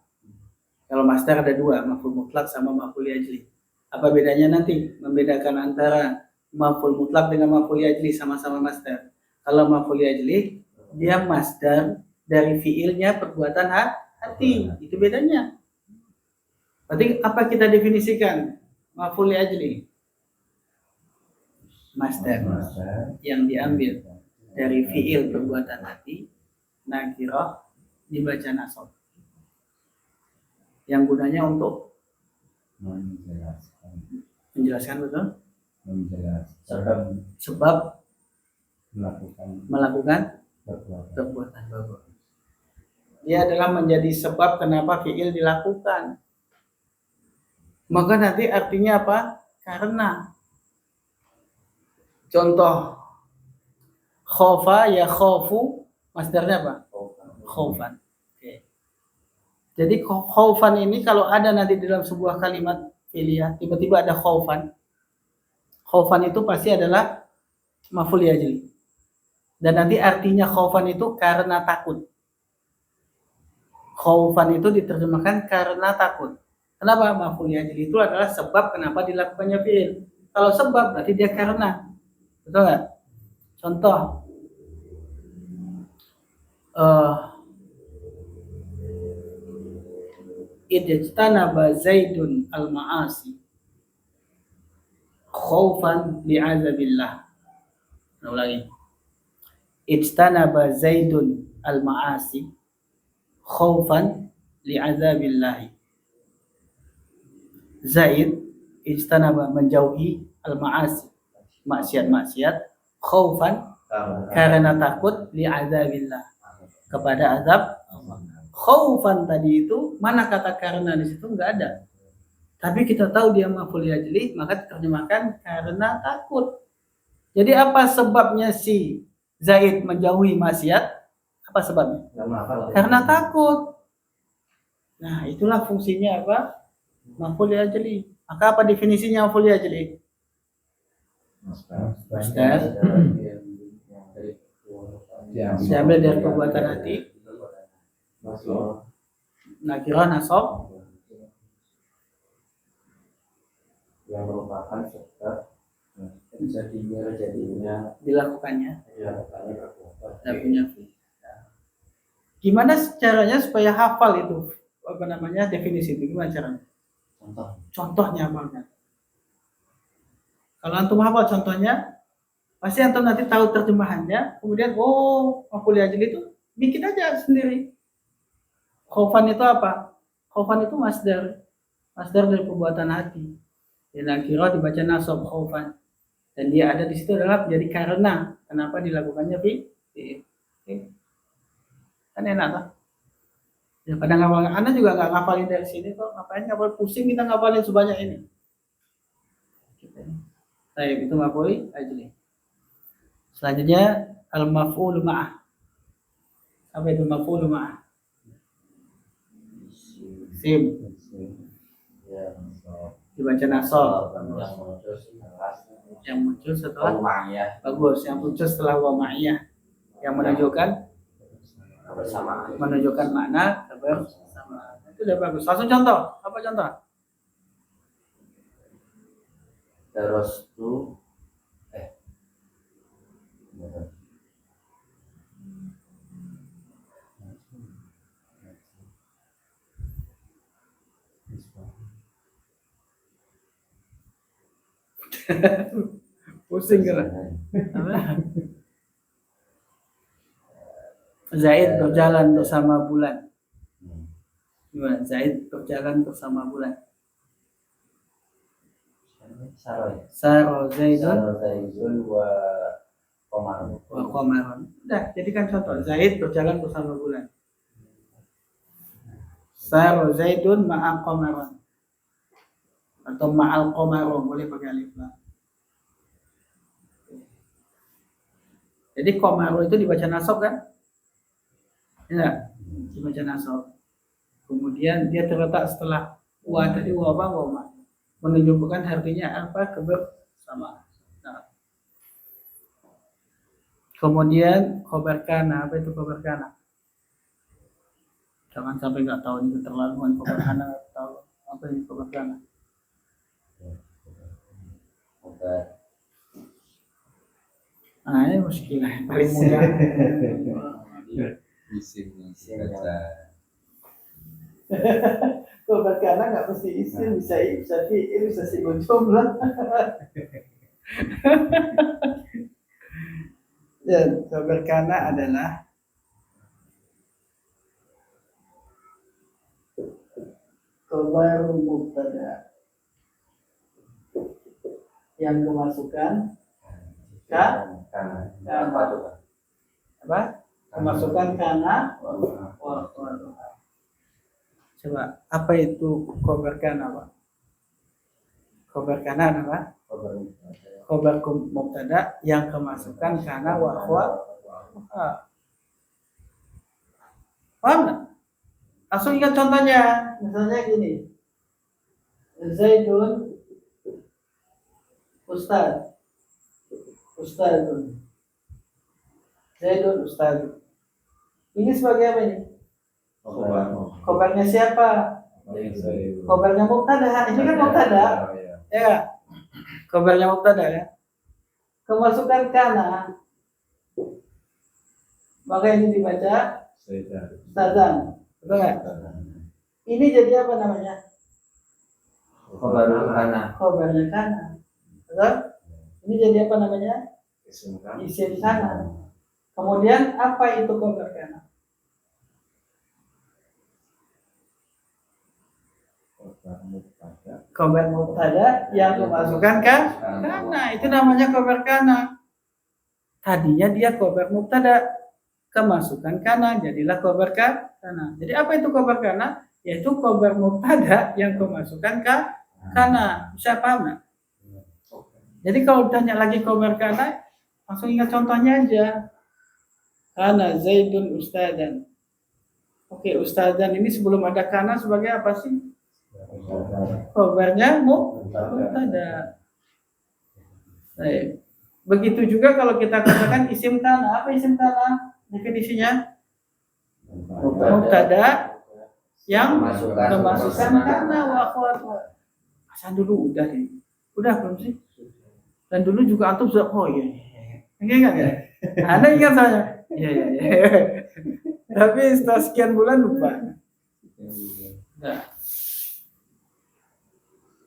Kalau masdar ada 2, maf'ul mutlak sama maf'ul ajli. Apa bedanya nanti? Membedakan antara maf'ul mutlak dengan maf'ul ajli, sama-sama masdar. Kalau maf'ul ajli, dia masdar dari fiilnya perbuatan hati. Itu bedanya. Berarti apa kita definisikan maf'ul ajli? Masdar yang diambil dari fiil perbuatan hati, nakirah, dibaca nasab. Yang gunanya untuk menjelaskan, betul? Sebab melakukan perbuatan bagus. Dia adalah menjadi sebab kenapa fiil dilakukan. Maka nanti artinya apa? Karena. Contoh, khofa ya khofu, masdarnya apa? Khofan. Oke. Jadi khofan ini kalau ada nanti dalam sebuah kalimat fi'liyah, tiba-tiba ada khofan. Khofan itu pasti adalah maf'ul ajli. Dan nanti artinya khofan itu karena takut. Khofan itu diterjemahkan karena takut. Kenapa? Maf'ul ajli itu adalah sebab kenapa dilakukannya fi'il. Kalau sebab berarti dia karena. Betul nggak? Contoh, idjtanaba Zaidun al-ma'asi khaufan li'azabillah. Nah, ulangi. Idjtanaba Zaidun al-ma'asi khaufan li'azabillah. Zaid ijtanaba menjauhi al-ma'asi, maksiat-maksiat, khaufan karena takut li'azabillah, kepada azab Allah. Khaufan tadi itu mana kata karena di situ enggak ada. Tapi kita tahu dia maf'ul ajli, maka diterjemahkan karena takut. Jadi apa sebabnya si Zaid menjauhi maksiat? Apa sebabnya? Karena takut. Nah, itulah fungsinya apa? Maf'ul ajli. Maka apa definisinya maf'ul ajli? Masdar diambil dari perbuatan hati, nakirah nasab, yang merupakan sebab jadinya dilakukannya dan punya fi'il. Gimana caranya supaya hafal itu apa namanya definisi itu? Gimana caranya? Contohnya apa? Kalau antum hafal contohnya, pasti antum nanti tahu terjemahannya. Kemudian maf'ul ajli itu bikin aja sendiri. Khaufan itu apa? Khaufan itu masdar dari perbuatan hati. Fi'il nakirah dibaca nasab khaufan. Dan dia ada di situ adalah menjadi karena kenapa dilakukannya fi'il. Oke. Kan enak tuh. Ya, pada ngapal, Anda juga nggak ngapalin dari sini kok. Ngapain ngapal pusing kita ngapalin sebanyak ini. Baik, itu maf'ul ajli. Selanjutnya al-maf'ul ma'ah. Apa itu maf'ul ma'ah? Sim. Dibaca nasab. Yang muncul setelah bagus, yang muncul setelah wa ma'iyah. Yang menunjukkan makna kebersamaan. Itu udah bagus. Langsung contoh. Apa contoh? Terus tuh Pusing kan? Apa? Zaid berjalan bersama bulan. Gimana? Zaid berjalan bersama bulan. Saro Zaidun wa Komar. wa qamarun. Udah, jadikan contoh. Zaid berjalan bersama bulan. Saro Zaidun ma'a qamarun. Atau ma'al qamarun, boleh pakai alif lam. Jadi qamarun itu dibaca nasab kan? Ya, dibaca nasab. Kemudian dia terletak setelah wa tadi wa ma. Menunjukkan artinya apa? Kebersamaan. Nah. Kemudian khobar kana, apa itu khobar kana? Jangan sampai nggak tahu ini keterlaluan khobar kana, nggak tahu apa ini khobar kana. Nah, ini muskilah yang paling mudah. Isim baca. Khobar kana nggak mesti isim, bisa fi'il, bisa sifat jumlah. Dan khobar kana adalah khobar mubtada yang kemasukan apa? Kemasukan kana wa. Coba, apa itu khobar kana, Pak? Khobar kana adalah khobar mubtada yang kemasukan kana wa akhwa. Paham nggak? Langsung ingat contohnya. Misalnya gini. Zaidun Ustaz. Ustazun. Zaidun Ustaz. Ini sebagai apa ini? Khobarnya siapa? Khobarnya mubtada. Ini kan mubtada. Ya. Khobarnya mubtada ya. Kemasukan kana. Maka ini dibaca Ustazan. Betul nggak? Ini jadi apa namanya? Khobarnya kana. Betul? Ini jadi apa namanya? Isim kana. Kemudian apa itu khobar kana? Khobar mubtada yang memasukkan kana, itu namanya khobar kana. Tadinya dia khobar mubtada, kemasukan kana, jadilah khobar kana. Jadi apa itu khobar kana? Yaitu khobar mubtada yang kemasukan kana. Bisa paham nggak? Jadi kalau ditanya lagi khobar kana, langsung ingat contohnya aja. Kana Zaidun Ustadan. Oke, Ustadan ini sebelum ada kana sebagai apa sih? Khobarnya mubtada. Baik. Begitu juga kalau kita katakan isim kana. Apa isim kana? Definisinya mubtada yang kemasukan kana wa akhwatuha. Hasan dulu udah nih. Udah belum sih? Dan dulu juga antum sudah ingat ya? Anda ingat saya? Iya. Tapi setelah sekian bulan lupa. Nah.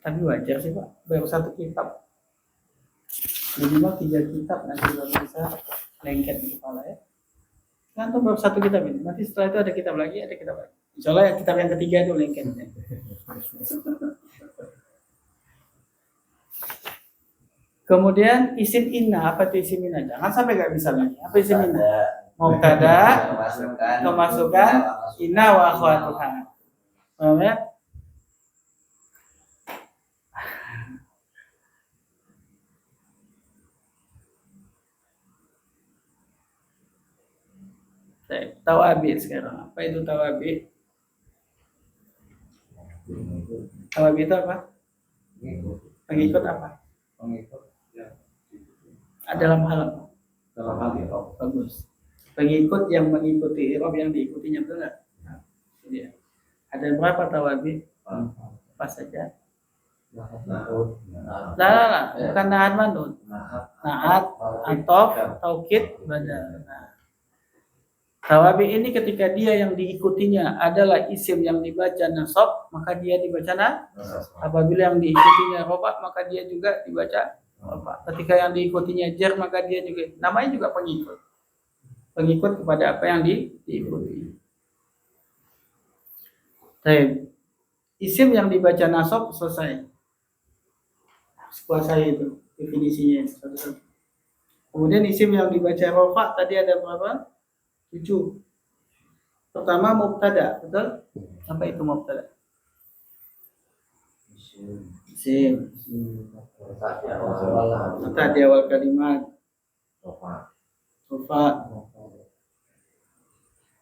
Tapi wajar sih Pak, baru satu kitab. Minimal 3 kitab nanti baru bisa lengket di kepala ya. Nanti baru satu kitab ini, nanti setelah itu ada kitab lagi, Insya Allah kitab yang ketiga itu lengket. Kemudian isim inna, apa itu isim inna? Jangan sampai nggak bisa lagi. Apa isim inna? Mubtada, kemasukan inna wa akhwatuha. Paham ya? Tawabi sekarang. Apa itu tawabi? Tawabi itu apa? Pengikut apa? Pengikut yang Dalam hal apa? dalam hal itu Bagus. Pengikut yang mengikuti i'rab yang diikutinya, betul nggak? Iya. Ada berapa tawabi? Apa saja? Lah, bukan nahat manut. Naat, atof, taukid, badal. Nah, tawabi ini ketika dia yang diikutinya adalah isim yang dibaca nasab, maka dia dibaca apabila yang diikutinya rofa, maka dia juga dibaca rofa. Ketika yang diikutinya jar, maka dia juga namanya juga pengikut. Pengikut kepada apa yang diikuti. Baik. Isim yang dibaca nasab selesai. Kuasai itu definisinya. Kemudian isim yang dibaca rofa tadi ada berapa? 7. Pertama mubtada, betul? Apa itu mubtada? Isim. Letak di awal kalimat. Rofa.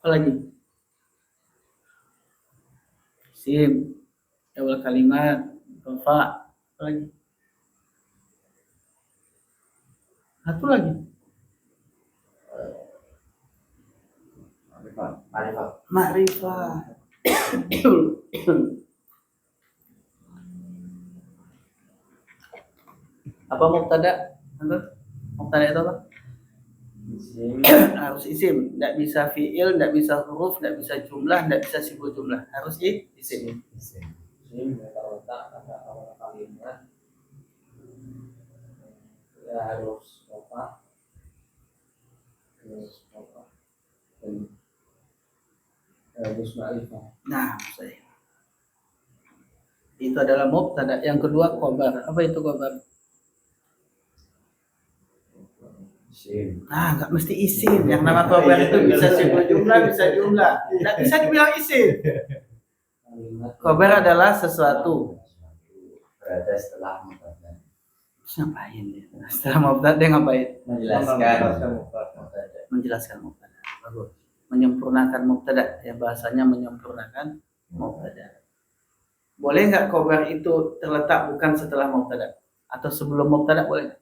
Apa lagi? Isim. Di awal kalimat. Rofa. Apa lagi? Satu lagi. Ma'rifah. Apa mubtada? Mubtada itu apa? Harus isim, tidak bisa fiil, tidak bisa huruf, tidak bisa jumlah, tidak bisa sibuk jumlah. Harus isim. Isim terletak pada awal kalimat. Ya harus rofa. Terus rofa. Dan harus ma'rifah. Nah, saya. Itu adalah mubtada. Yang kedua khobar. Apa itu khobar? Nah, nggak mesti isim. Yang nama khobar itu bisa sibuk jumlah, bisa jumlah. Tidak bisa dibilang isim. Khobar adalah sesuatu. Berada setelah mubtada. Ngapain dia? Setelah mubtada dia ngapain? Menjelaskan mubtada. Bagus. Menyempurnakan mubtada. Ya bahasanya menyempurnakan mubtada. Boleh nggak khobar itu terletak bukan setelah mubtada atau sebelum mubtada? Boleh.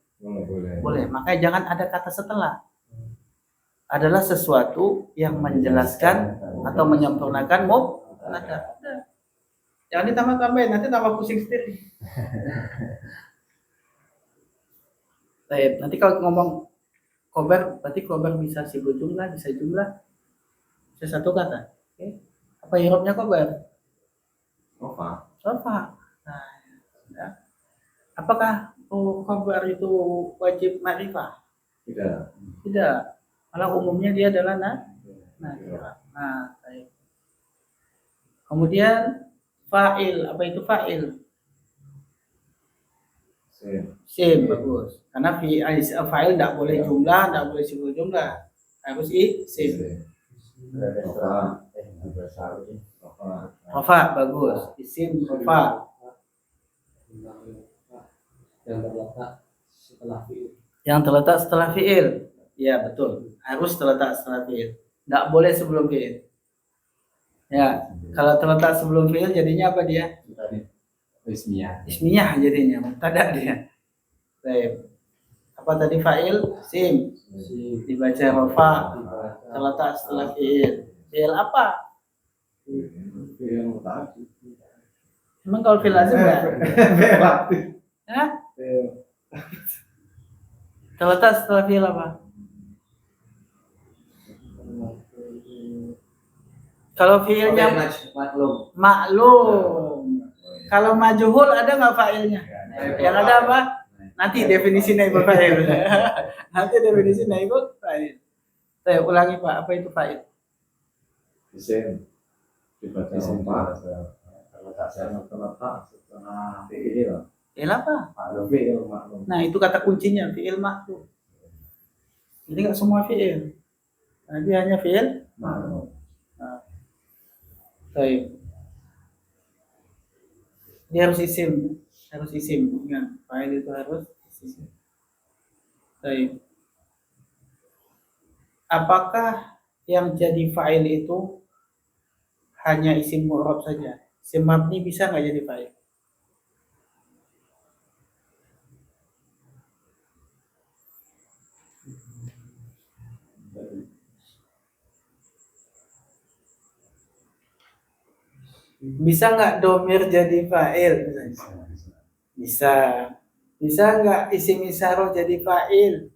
Boleh. Makanya jangan ada kata setelah. Adalah sesuatu yang menjelaskan atau menyempurnakan mubtada. Jangan ditambah-tambahin, nanti tambah pusing sendiri. Baik, nanti kalau ngomong khobar, berarti khobar bisa sibuk jumlah, bisa jumlah, bisa satu kata. Oke. Apa i'rabnya khobar? Rofa. Nah, ya. Apakah khobar itu wajib ma'rifah? Tidak. Malah umumnya dia adalah nakirah. Nah, baik. Kemudian fa'il, apa itu fa'il? Sim, bagus. Karena fa'il tidak boleh jumlah, tidak boleh sibuk jumlah. Harus isim. Rofa, bagus. Isim rofa. Yang terletak setelah fiil. Yang terletak setelah fiil. Ya, betul. Harus terletak setelah fiil. Tidak boleh sebelum fiil. Ya, kalau terletak sebelum fiil jadinya apa dia? Ismiyah jadinya, mubtada dia. Baik. Apa tadi fa'il? Sim. Dibaca rofa. Terletak setelah fiil. Fiil apa? Emang kalau fiil lazim enggak? Hah? Terletak setelah fiil apa? Kalau fiilnya maklum. Kalau majhul ada nggak fa'ilnya? Yang ada apa? Nanti definisi naibul fa'il. Nanti definisi naibul fa'il. Saya ulangi Pak, apa itu fa'il? Isim dibaca rofa terletak setelah fiil. Fi'il apa? Maklum. Fi'il maklum. Nah, itu kata kuncinya, fi'il mahdhuf. Jadi nggak semua fi'il. Nah, dia hanya fi'il Maklum. Nah, baik. Dia harus isim, ingat. Fa'il itu harus isim. Baik. Apakah yang jadi fa'il itu hanya isim mu'rab saja? Isim mabni bisa nggak jadi fa'il? Bisa nggak domir jadi fa'il? Bisa. Bisa nggak isim isyarah jadi fa'il?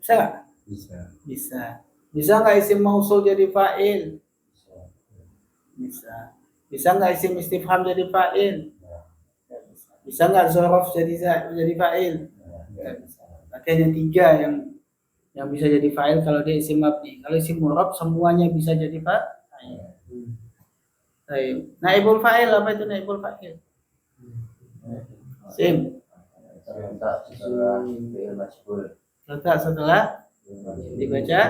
Bisa nggak? Bisa. Bisa. Bisa nggak isim mausul jadi fa'il? Bisa. Bisa nggak isim istifham jadi fa'il? Bisa nggak zorof jadi fa'il? Nggak bisa. Berarti hanya 3 yang bisa jadi fa'il kalau dia isim mabni. Kalau isim mu'rab semuanya bisa jadi fa'il. Baik. Naibul fa'il, apa itu naibul fa'il? Sim. Terletak setelah fi'il majhul. Letak setelah dibaca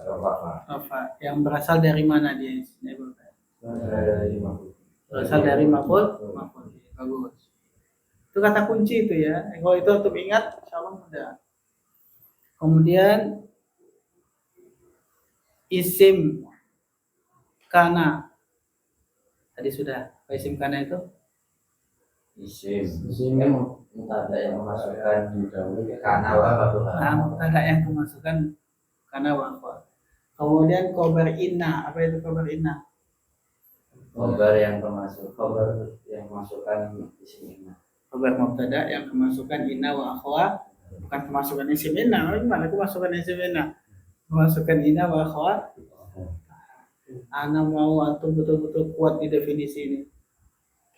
Rafa. rafa. Yang berasal dari mana dia naibul fa'il? Dari maklum. Berasal dari maf'ul. Bagus. Itu kata kunci itu ya. Kalau itu untuk ingat, insyaallah mudah. Kemudian isim kana. Tadi sudah. Apa isim kana itu? Isim. Isim Ada yang memasukkan karena waktuha. Nah, mubtada yang kemasukan kana wa. Kemudian khobar inna. Apa itu khobar inna? Khobar yang memasukkan isim inna. Khobar mubtada yang kemasukan inna wa akhwa. Bukan kemasukan isim inna. Gimana kemasukan isim inna? Kemasukan inna wa akhwa. Ana mau antum betul-betul kuat di definisi ini.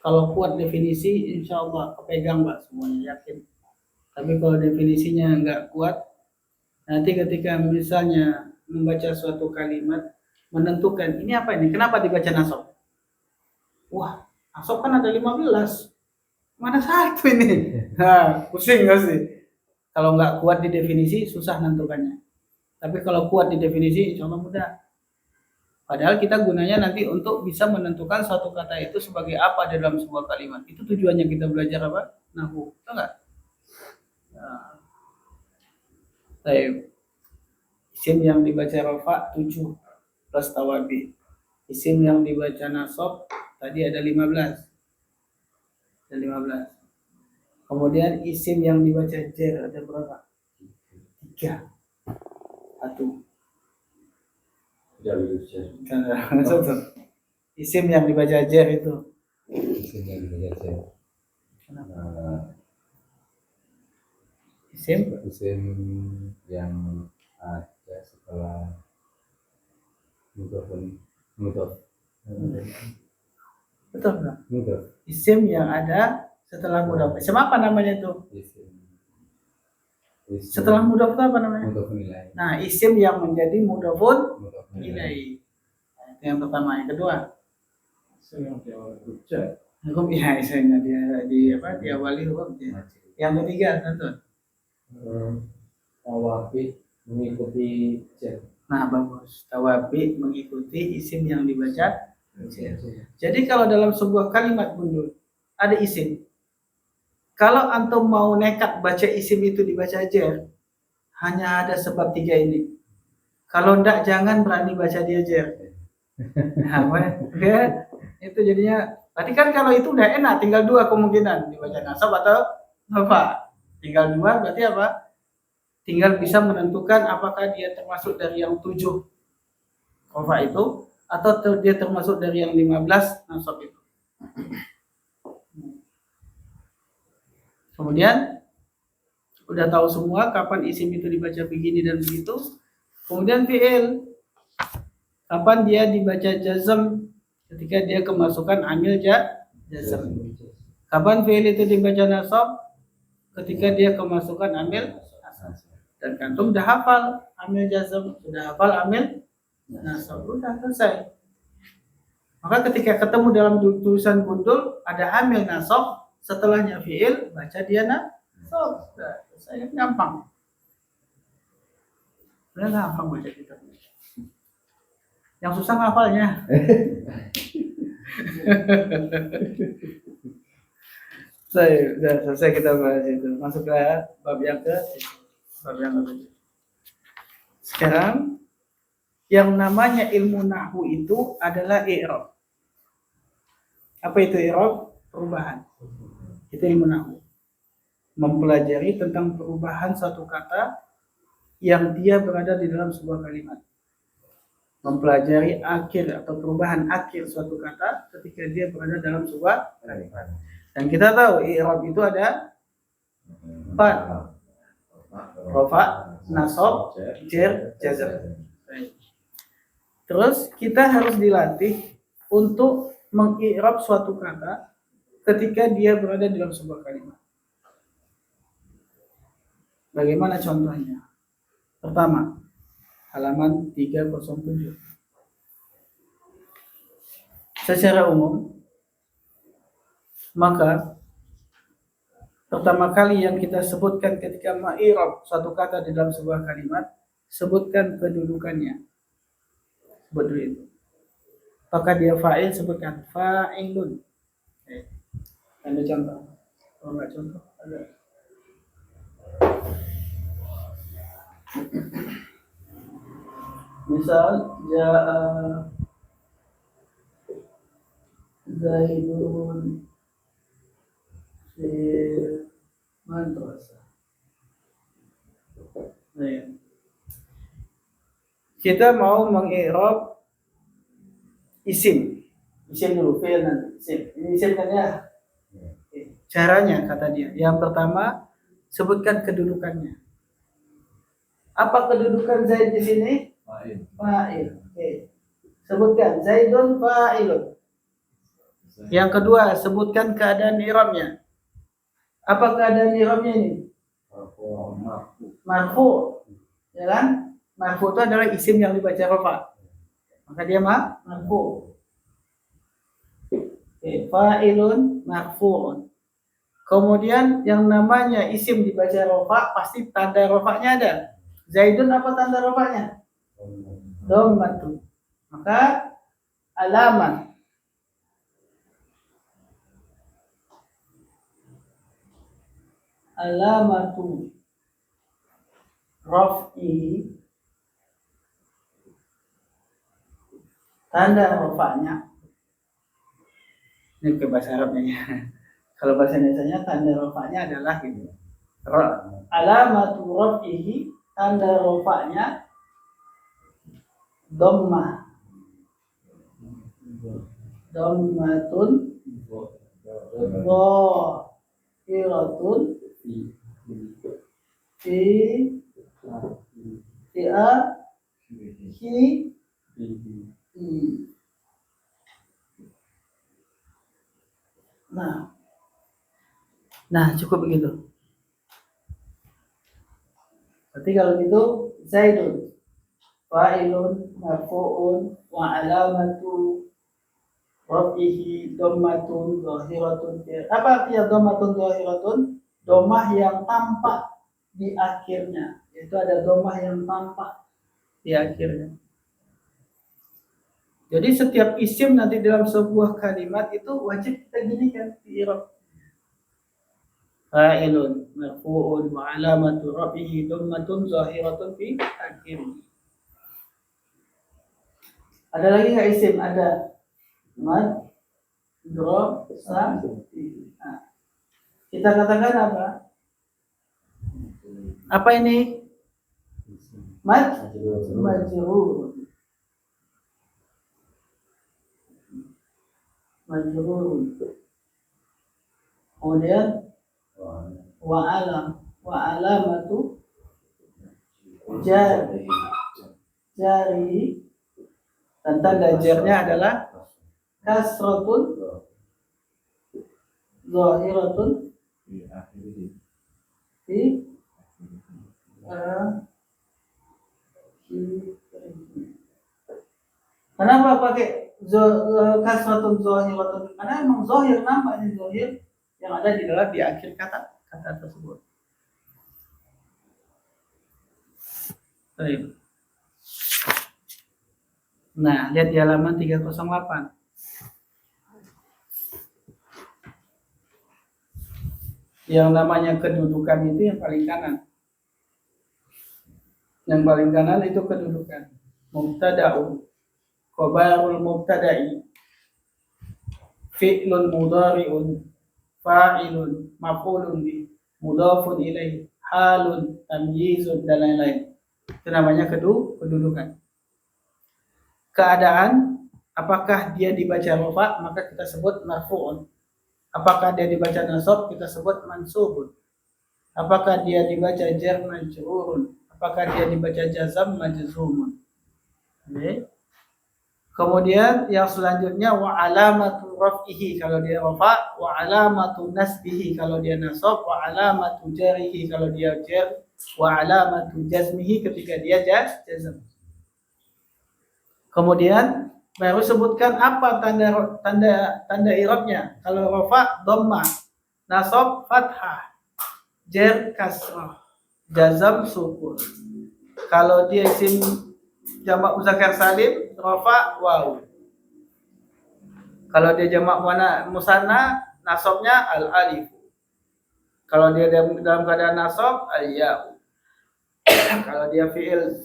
Kalau kuat definisi, insya Allah kepegang Pak semuanya, yakin. Tapi kalau definisinya nggak kuat, nanti ketika misalnya membaca suatu kalimat, menentukan ini apa ini, kenapa dibaca nasab? Wah, nasab kan ada 15. Mana satu ini? Nah, pusing nggak sih? Kalau nggak kuat di definisi, susah nentukannya. Tapi kalau kuat di definisi, insya Allah mudah. Padahal kita gunanya nanti untuk bisa menentukan suatu kata itu sebagai apa di dalam sebuah kalimat. Itu tujuannya kita belajar apa? Nahwu. Tahu nggak? Nah. Baik. Isim yang dibaca rafa 7 plus tawabi. Isim yang dibaca nasab tadi ada 15. Ada 15. Kemudian isim yang dibaca jar ada berapa? 3. 1. Isim yang dibaca jar itu. Isim yang dibaca jar. Isim yang ada setelah mudhof. betul nggak? Mudhof. Isim yang ada setelah mudhof. Isim apa namanya itu? Setelah mudhof itu apa namanya? Mudhof nilai. Nah, isim yang menjadi mudhofun Mudhof nilai. ilaihi. Nah, itu yang pertama. Yang kedua, Isim yang diawali huruf hukum ya isimnya diawali huruf jar. Yang ketiga, tentu. tawabi mengikuti jar. Nah, bagus. Tawabi mengikuti isim yang dibaca jar. Jadi kalau dalam sebuah kalimat bundul ada isim. Kalau antum mau nekat baca isim itu dibaca jar, hanya ada sebab 3 ini. Kalau ndak jangan berani baca dia jar. Nah, ya, itu jadinya. Tadi kan kalau itu udah enak, tinggal 2 kemungkinan dibaca nasab atau apa? Tinggal 2 berarti apa? Tinggal bisa menentukan apakah dia termasuk dari yang 7 rafa itu atau dia termasuk dari yang 15 nasab itu. Kemudian udah tahu semua kapan isim itu dibaca begini dan begitu. Kemudian fi'il, kapan dia dibaca jazm ketika dia kemasukan amil jazm. Kapan fi'il itu dibaca nasab ketika dia kemasukan amil nasab. Dan kantum udah hafal amil jazm, sudah hafal amil nasab, udah selesai. Maka ketika ketemu dalam tulisan gundul ada amil nasab, setelahnya fiil, baca dia nasab. Nah, saya gampang. Udah gampang baca kitab. Yang susah ngafalnya. Sudah selesai kita bahas itu. Masuk ke bab yang ke. Sekarang yang namanya ilmu nahwu itu adalah i'rab. Apa itu i'rab? Perubahan. Itu ilmu nahwu. Mempelajari tentang perubahan satu kata yang dia berada di dalam sebuah kalimat. Mempelajari akhir atau perubahan akhir suatu kata ketika dia berada dalam sebuah kalimat. Dan kita tahu i'rab itu ada 4. Rafa, nasab, jar, jazm. Terus kita harus dilatih untuk mengi'rab suatu kata ketika dia berada dalam sebuah kalimat. Bagaimana contohnya? Pertama, halaman 307. Secara umum, maka pertama kali yang kita sebutkan ketika mengi'rab suatu kata di dalam sebuah kalimat, sebutkan kedudukannya. Sebut dulu itu. Apakah dia fa'il, sebutkan fa'ilun. Ada contoh? Kalau nggak contoh, ada. Misal, ja'a Zaidun di madrasah. Kita mau mengi'rab isim dulu, fi'il nanti. Ini isim kan ya? Caranya kata dia. Yang pertama, sebutkan kedudukannya. Apa kedudukan Zaid di sini? Fa'il. Sebutkan Zaidun fa'ilun. Yang kedua, sebutkan keadaan i'rabnya. Apa keadaan i'rabnya ini? Marfu. Ya kan? Marfu itu adalah isim yang dibaca rafa. Maka dia marfu. Fa'ilun marfu'un. Kemudian yang namanya isim dibaca rafa pasti tanda rafanya ada. Zaidun apa tanda rafanya? Dhammatu. Maka alamatu raf'i, tanda rafanya. Ini ke bahasa Arabnya. Kalau bahasa Indonesianya tanda rafanya adalah ini. Alamatu raf'ihi, tanda rafanya dhammah. Dhammatun dhahiratun Nah, cukup begitu. Berarti kalau gitu Zaidun fa'ilun marfu'un wa alamatu raf'ihi dhammatun dhahiratun. Apa artinya dhammatun dhahiratun? Dhammah yang tampak di akhirnya. Itu ada dhammah yang tampak di akhirnya. Jadi setiap isim nanti dalam sebuah kalimat itu wajib kita ginikan di i'rab. Fa'ilun marfu'un wa alamatu raf'ihi dhammatun zahiratun fi akhirih. Ada lagi nggak isim? Ada. Mad, drop, sa. Nah, kita katakan apa? Apa ini? Majrur. Kemudian wa alamatu jari, dan tanda jarnya adalah kasratun zahiratun fi Kenapa pakai kasratun zahiratun, karena memang zahir, nampaknya zahir yang ada di akhir kata tersebut. Baik. Nah, lihat di halaman 308. Yang namanya kedudukan itu yang paling kanan. Yang paling kanan itu kedudukan. Mubtada'un, khabarul mubtada'i, fi'lun mudhari'un, fa'ilun, maf'ulun bi, mudhafun ilaih, halun, tamyizun, dan lain-lain. Itu namanya kedudukan. Keadaan, apakah dia dibaca rafa, maka kita sebut marfu'un. Apakah dia dibaca nasab, kita sebut mansubun. Apakah dia dibaca jar, majrurun. Apakah dia dibaca jazam, majzumun. Okay. Kemudian yang selanjutnya wa alamatu raf'ihi kalau dia rafa, wa alamatu nasbihi kalau dia nasab, wa alamatu jarihi kalau dia jar, wa alamatu jazmihi ketika dia jazm. Kemudian baru sebutkan apa tanda i'rabnya. Kalau rafa dhammah, nasab fathah, jar kasrah, jazam sukun. Kalau dia isim jamak muzakkar salim, rafa waw. Kalau dia jamak musanna, nasabnya al alif. Kalau dia dalam keadaan nasab, al ya. Kalau dia fi'il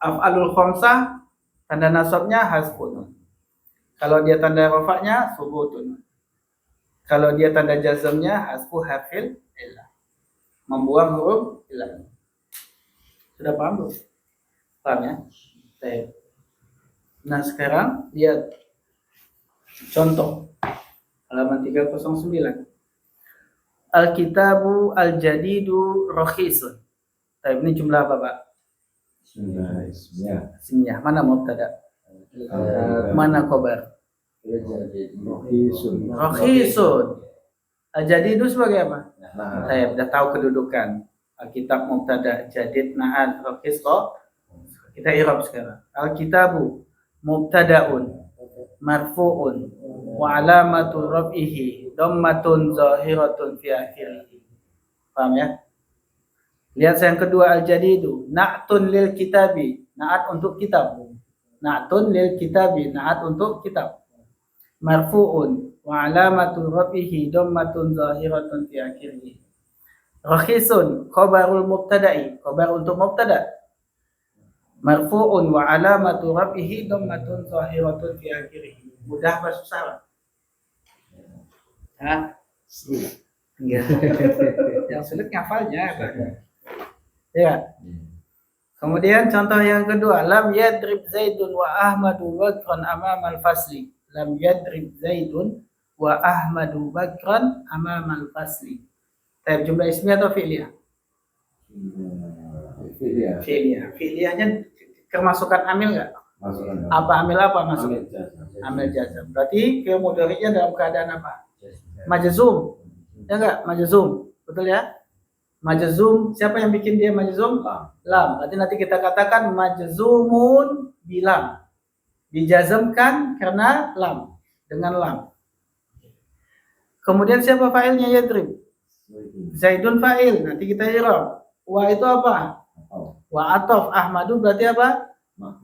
af'alul khamsah, tanda nasabnya hasbun. Kalau dia tanda rafa'nya subutun. Kalau dia tanda jazamnya hasbu harfil illah. Membuang huruf illah. Sudah paham belum? Paham ya? Baik. Nah, sekarang lihat contoh halaman 309. Al-kitabu al-jadidu rakhisun. Baik, ini jumlah apa, Pak? Ismiyah. Mana mubtada? Mana khabar? Rakhisun. Al-jadidu sebagai apa? Saya sudah tahu kedudukan. Alkitab mubtada, jadid, na'at, rakhis kok. Kita i'rab sekarang. Al-kitabu mubtada'un marfu'un wa alamatu raf'ihi dhammatun zahiratun fi akhirih. Paham ya? Lihat yang kedua al-jadidu, na'tun lil kitabi, na'at untuk kitab. Na'tun lil kitabi, na'at untuk kitab. Marfu'un wa alamatu raf'ihi dhammatun zahiratun fi akhirih. Rakhisun khabarul mubtada'i, khabar untuk mubtada. Marfu'un wa alamatu raf'ihi dhammatun zahiratun fi akhirih. Mudah apa susah? Hah? Enggak. Yang sulit ngafalnya. Ya. Kemudian contoh yang kedua, lam yadrib Zaidun wa Ahmadu Bakran amamal fasli. Lam yadrib Zaidun wa Ahmadu Bakran amamal fasli. Tapi jumlah ismiyah atau fi'liyah? Fi'liyah. Fi'liyahnya kemasukan amil enggak? Apa amil apa masuk? Amil jazam. Berarti fi'il mudhari'nya dalam keadaan apa? Majzum. Ya enggak? Majzum. Betul ya? Majzum, siapa yang bikin dia majzum? Lam. Berarti nanti kita katakan majzumun bilam. Dijazamkan karena lam, dengan lam. Kemudian siapa fa'ilnya yadrib? Zaidun fa'il. Nanti kita i'rab. Wa itu apa? Wa ataf. Ahmadu berarti apa?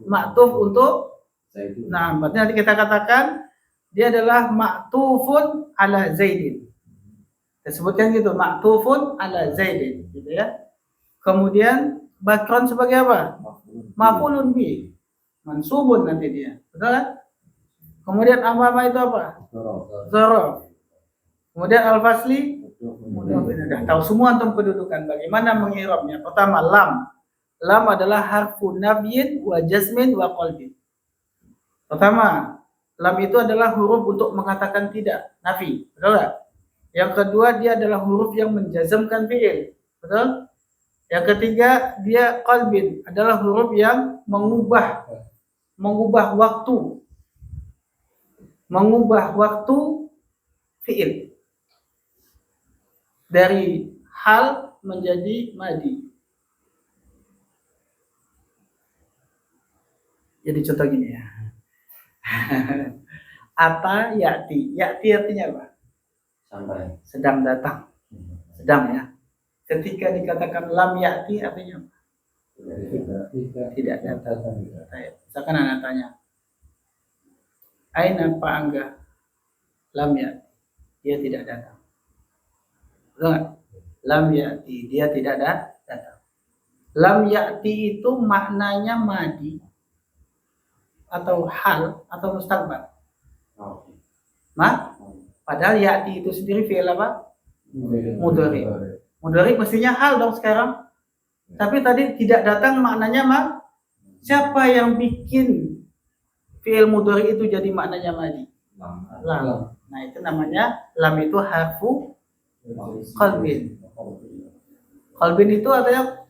Ma'tuf untuk Zaidun. Nah, berarti nanti kita katakan dia adalah ma'tufun ala Zaidin. Kita sebutkan gitu, ma'tufun ala Zaidin, gitu ya. Kemudian Bakron sebagai apa? Maf'ulun bi. Mansubun nanti dia. Betul kan? Kemudian amama itu apa? Dzaraf. Kemudian al-fasli sudah tahu semua tentang kedudukan. Bagaimana mengirabnya? Pertama lam. Lam adalah harfu nafyin wa jazmin wa qalbin. Pertama, lam itu adalah huruf untuk mengatakan tidak, nafi. Betul tak? Yang kedua, dia adalah huruf yang menjazamkan fi'il. Betul? Yang ketiga, dia qalbin, adalah huruf yang mengubah waktu. Mengubah waktu fi'il. Dari hal menjadi madi. Jadi contoh gini ya. Ata ya'ti. Ya'ti artinya apa? Sampai. Sedang datang. Sedang ya. Ketika dikatakan lam ya'ti artinya apa? Tidak datang. Misalkan anak tanya, Aina Pak Angga? Lam ya'ti. Dia tidak datang. Betul nggak? Lam ya'ti. Dia tidak datang. Lam ya'ti itu maknanya madi atau hal atau mustaqbal. Oke. Padahal ya'ti itu sendiri fi'il apa? Mudhari. Mudhari mestinya hal dong sekarang. Tapi tadi tidak datang maknanya siapa yang bikin fi'il mudhari itu jadi maknanya madi? Lam. Nah, itu namanya lam itu harfu qalbin. Qalbin itu artinya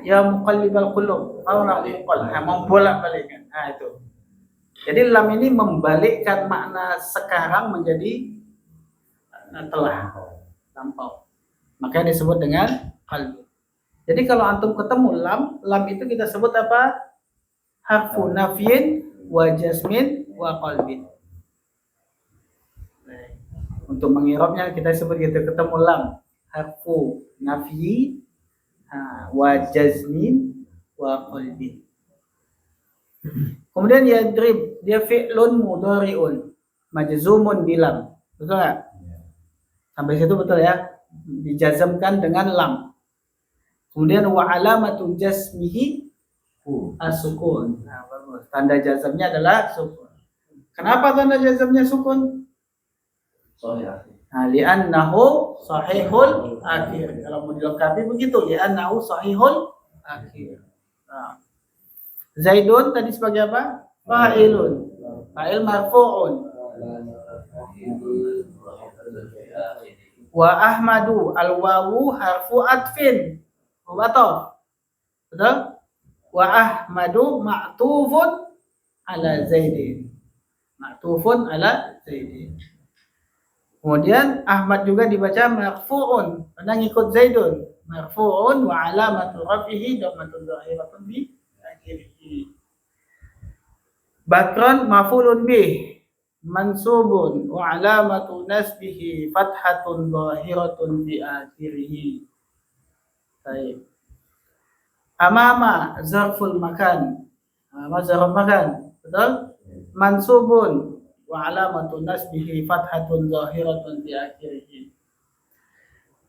ya muqallibal qulub. Membolak-balikkan. Nah, itu. Jadi lam ini membalikkan makna sekarang menjadi telah, lampau. Makanya disebut dengan qalbi. Jadi kalau antum ketemu lam itu kita sebut apa? Harfu nafyin wa jazmin wa qalbin. Untuk mengirabnya kita sebut gitu, ketemu lam harfu nafyi wa jazmin wa qalbin. Kemudian yadrib, dia fi'lun mudhari'un majzumun bilam. Betul enggak? Sampai situ betul ya? Dijazamkan dengan lam. Kemudian wa alamatu jazmihi as-sukun. Nah, bagus. Tanda jazamnya adalah sukun. Kenapa tanda jazamnya sukun? Nah, li'annahu sahihul akhir. Kalau mau dilengkapi begitu, li'annahu sahihul akhir. Nah. Zaidun tadi sebagai apa? Fa'ilun. Fa'il marfu'un. Wa Ahmadu al-wawu harfu atfin. Betul? Betul? Wa Ahmadu ma'tufun ala Zaidin. Ma'tufun ala Zaidin. Kemudian Ahmad juga dibaca marfu'un karena ngikut Zaidun. Marfu'un wa alamatu raf'ihi dhammatun dhahiratun bi akhirih. Bakran maf'ulun bih mansubun wa alamatu nasbihi fathatun dhahiratun bi akhirih. Baik. Amama zarful makan. Amama zarful makan. Betul? Mansubun wa alamatu nasbihi fathatun zahiratun bi akhirih.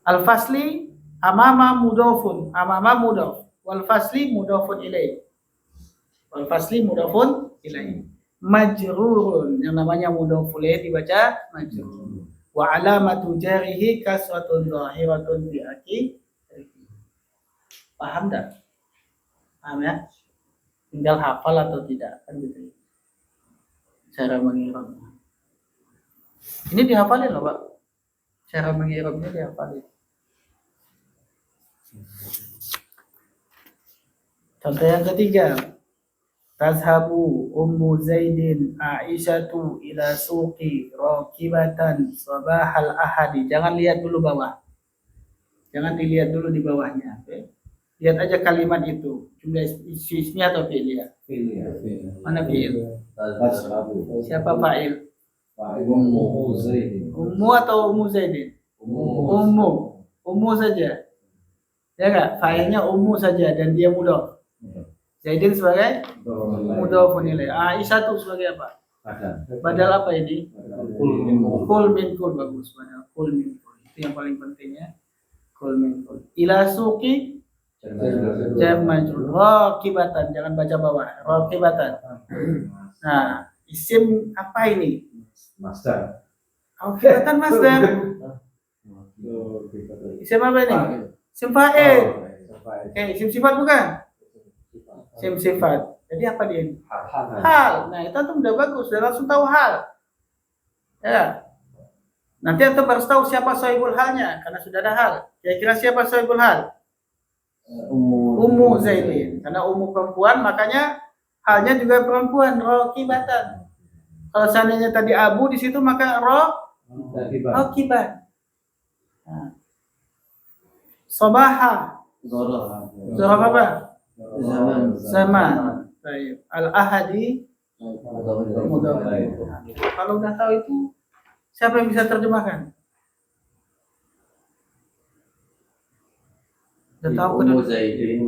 Al-fasli amama mudhafun, amama mudhaf, wal fasli mudhafun ilaih. Wal fasli mudhafun ilaih. Majrurun, yang namanya mudhaf ilaih dibaca majrur. Wa alamatu jarihi kasratun zahiratun bi akhirih. Paham tak? Paham ya? Tinggal hafal atau tidak kan gitu. Cara mengirabnya. Ini dihafalin loh, Pak. Cara mengirabnya dihafalin. Contoh yang ketiga. Tazhabu Ummu Zaidin Aisyatu ila suqi rakibatan sabahal ahadi. Jangan lihat dulu bawah. Jangan dilihat dulu di bawahnya. Okay? Lihat aja kalimat itu. Jumlah ismi atau fi'il ya? Mana fi'il? Siapa fa'il? Ummu Zaidin. Ummu atau Ummu Zaidin? Ummu. Ummu saja. Ya enggak? Fa'ilnya Ummu saja dan dia mudhaf. Zaidin sebagai mudhaf ilaih. Aisyah itu sebagai apa? Badal apa ini? Kul min kul. Bagus. Badal kul min kul. Itu yang paling penting ya. Kul min kul. Ila suqi jam majrur. Rakibatan, jangan baca bawah. Rakibatan. Nah, isim apa ini? Masdar. Rakibatan masdar. Isim apa ini? Isim fa'il. Oke, isim sifat bukan? Isim sifat. Jadi apa dia? Hal. Nah, itu tuh udah bagus, udah langsung tahu hal. Ya. Nanti antum harus tahu siapa sahibul halnya karena sudah ada hal. Kira-kira siapa sahibul hal? Ummu Zaidin. Karena ummu perempuan, makanya halnya juga perempuan. Rakibatan. Kalau seandainya tadi abu di situ maka rakiban. Nah. Sabaha. Zorof apa? Zaman. Baik. Al-ahadi Mudhaf ilaih. Kalau udah tahu itu, siapa yang bisa terjemahkan? Udah tahu Ummu kan? Zaidin,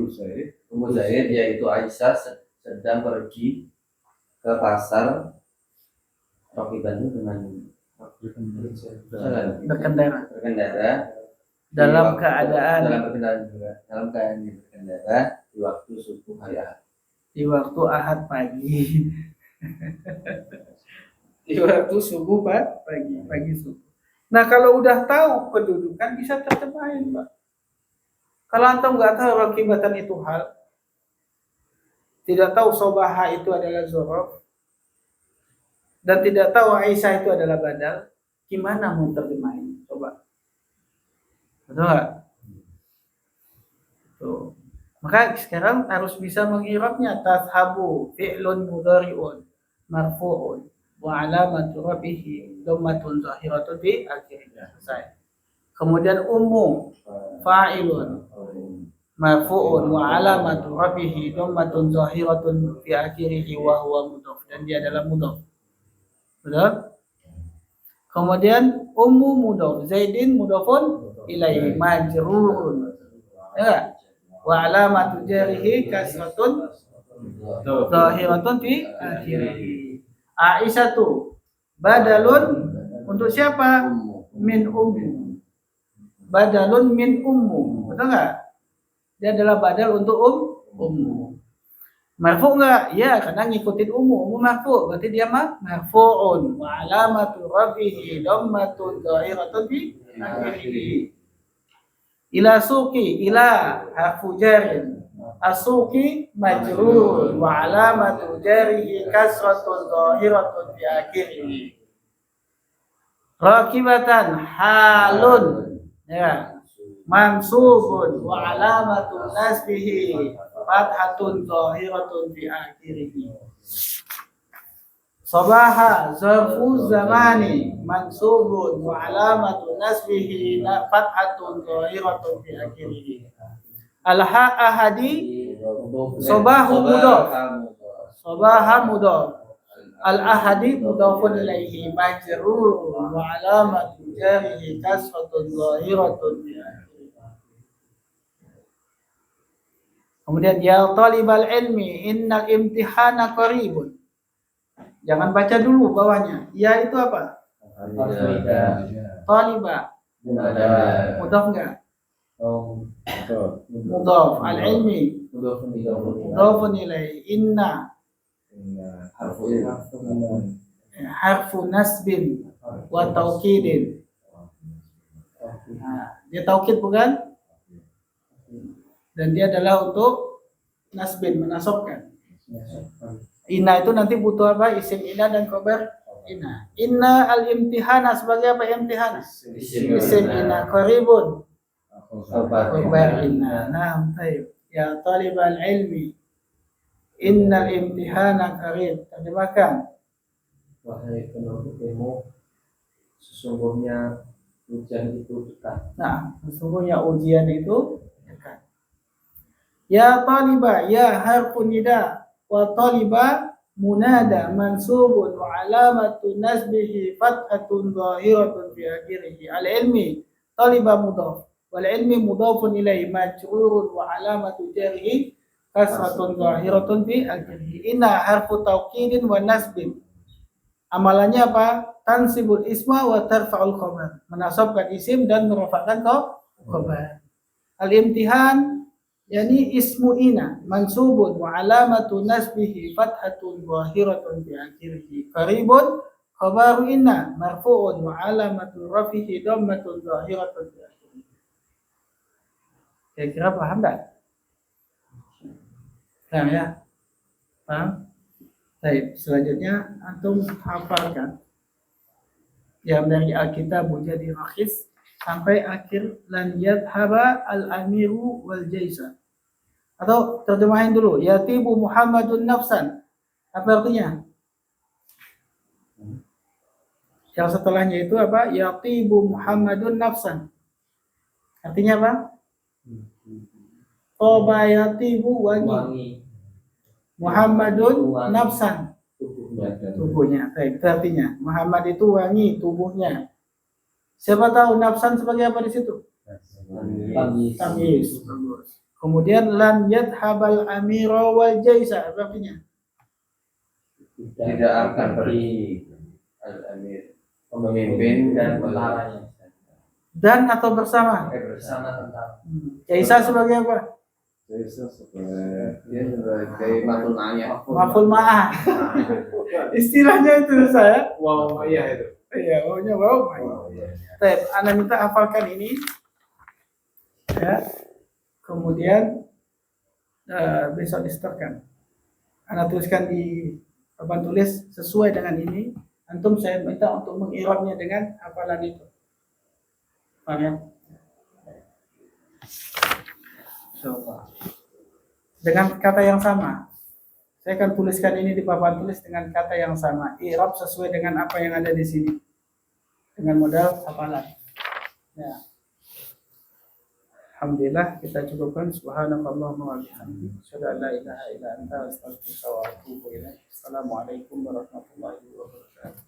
Ummu Zaid yaitu Aisyah sedang pergi ke pasar Rokiban dengan berkendara dalam di waktu- keadaan dalam keadaan berkendara di waktu subuh hari Ahad. di waktu Ahad pagi. Di waktu subuh pagi subuh. Nah, kalau udah tahu kedudukan bisa terjemahin, Pak. Kalau antum nggak tahu rakibatan itu hal, tidak tahu sobaha itu adalah zorof, dan tidak tahu Aisyah itu adalah badal, gimana mau terjemahin? Coba. Betul nggak? Tuh. Maka sekarang harus bisa mengirabnya. Tashabu fi'lun mudhari'un marfu'un wa alamatu rafihi dhammatun zahiratun fi akhirih. Selesai. Kemudian ummu fa'ilun marfu'un wa alamatu rafihi dhammatun zahiratun fi akhirih wa huwa mudhaf, dan dia adalah mudhaf. Betul? Kemudian ummu mudhaf, Zaidin mudhafun ilaihi majrurun. Ya. Wa alamatu jarihi kasratun zahiratun fi akhirih. Aisyatu badalun untuk siapa? Min ummu. Badalun min ummu. Betul enggak? Dia adalah badal untuk ummu. Marfu enggak? Ya, karena ngikutin ummu. Ummu marfu, berarti dia marfu'un. Wa alamatu rafihi dhammatun zahiratun fi akhirih. Ila suqi, ila harfu jarin, asuqi majrur wa alamatu jarihi kasratun zahiratun fi akhirih. Rakibatan halun, ya, mansubun wa alamatu nasbihi fathatun zahiratun fi akhirih. Sabaha zarfu zamani mansubun wa alamatu nasbihi fathatun zahiratun fi akhirih. Alha ahadi sabahu mudhaf. Sabaha mudhaf. Al ahadi mudhafun ilaihi majrur wa alamatu jarihi kasratun zahiratun fi akhirih. Kemudian ya talibal ilmi innal imtihana qaribun. Jangan baca dulu bawahnya. Ya itu apa? Talibah. Mudhaf enggak? Mudhaf. Al-ilmi. Mudhafun ilaihi. Inna. Harfu nasbin wa taukidin. Nah, dia taukid bukan? Dan dia adalah untuk nasbin, menasabkan. Inna itu nanti butuh apa? Isim inna dan khabar inna. Inna al-imtihana sebagai apa? Imtihana. Isim inna qaribun. Khabar inna. Nah, baik. Ya talibal ilmi. Innal imtihana qarib. Terjemahkan. Wahai penuntut ilmu, sesungguhnya ujian itu dekat. Nah, sesungguhnya ujian itu dekat. Ya talibah, ya harfun nida. Wa taliba munada mansubun wa alamatu nasbihi fathatun zahiratun fi akhirih. Al ilmi taliba mudhaf wal ilmi mudhafun ilaihi majrurun wa alamatu jarhi kasratun zahiratun fi akhirih. Inna harfu taukidin wa nasbin. Amalannya apa? Tansibul isma wa tarfa'ul khabar. Menasabkan isim dan merafa'kan khabar. Al imtihan yani ismu ina mansubun wa alamatu nasbihi fathatun zahiratun fi akhirih. Qaribun khabaru inna marfu'un wa alamatu rafihi dhammatun zahiratun fi akhirih. Kira-kira paham enggak? Paham ya? Paham? Baik, selanjutnya antum hafalkan yang dari Alkitab jadi rakhis sampai akhir lan yadhhaba al-amiru wal jaisa. Atau terjemahin dulu, yatibu Muhammadun nafsan. Apa artinya? Yang setelahnya itu apa? Yatibu Muhammadun nafsan. Artinya apa? Toba yatibu wangi. Muhammadun nafsan. Tubuhnya. Baik, itu artinya Muhammad itu wangi tubuhnya. Siapa tahu nafsan sebagai apa di situ? Tamis. Bagus. Kemudian lan yadhabal amira wal jaisa, apa artinya? Tidak akan pergi al-amir, pemimpin dan tentaranya. Dan atau bersama? Bersama tentara. Jaisa sebagai apa? Dia sebagai maful ma'iyah. Maful ma'ah. Istilahnya itu saya. Wow, iya itu. Iya, wawnya wow. Baik, Anda minta hafalkan ini. Ya. Kemudian besok disetorkan. Anda tuliskan di papan tulis sesuai dengan ini. Antum saya minta untuk mengirabnya dengan hafalan itu. Paham ya? Coba. Dengan kata yang sama. Saya akan tuliskan ini di papan tulis dengan kata yang sama. I'rab sesuai dengan apa yang ada di sini. Dengan modal hafalan. Ya. Alhamdulillah kita cukupkan. Subhanakallahumma wa bihamdika asyhadu an la ilaha illa anta astaghfiruka wa atubu ilaik. Assalamualaikum warahmatullahi wabarakatuh.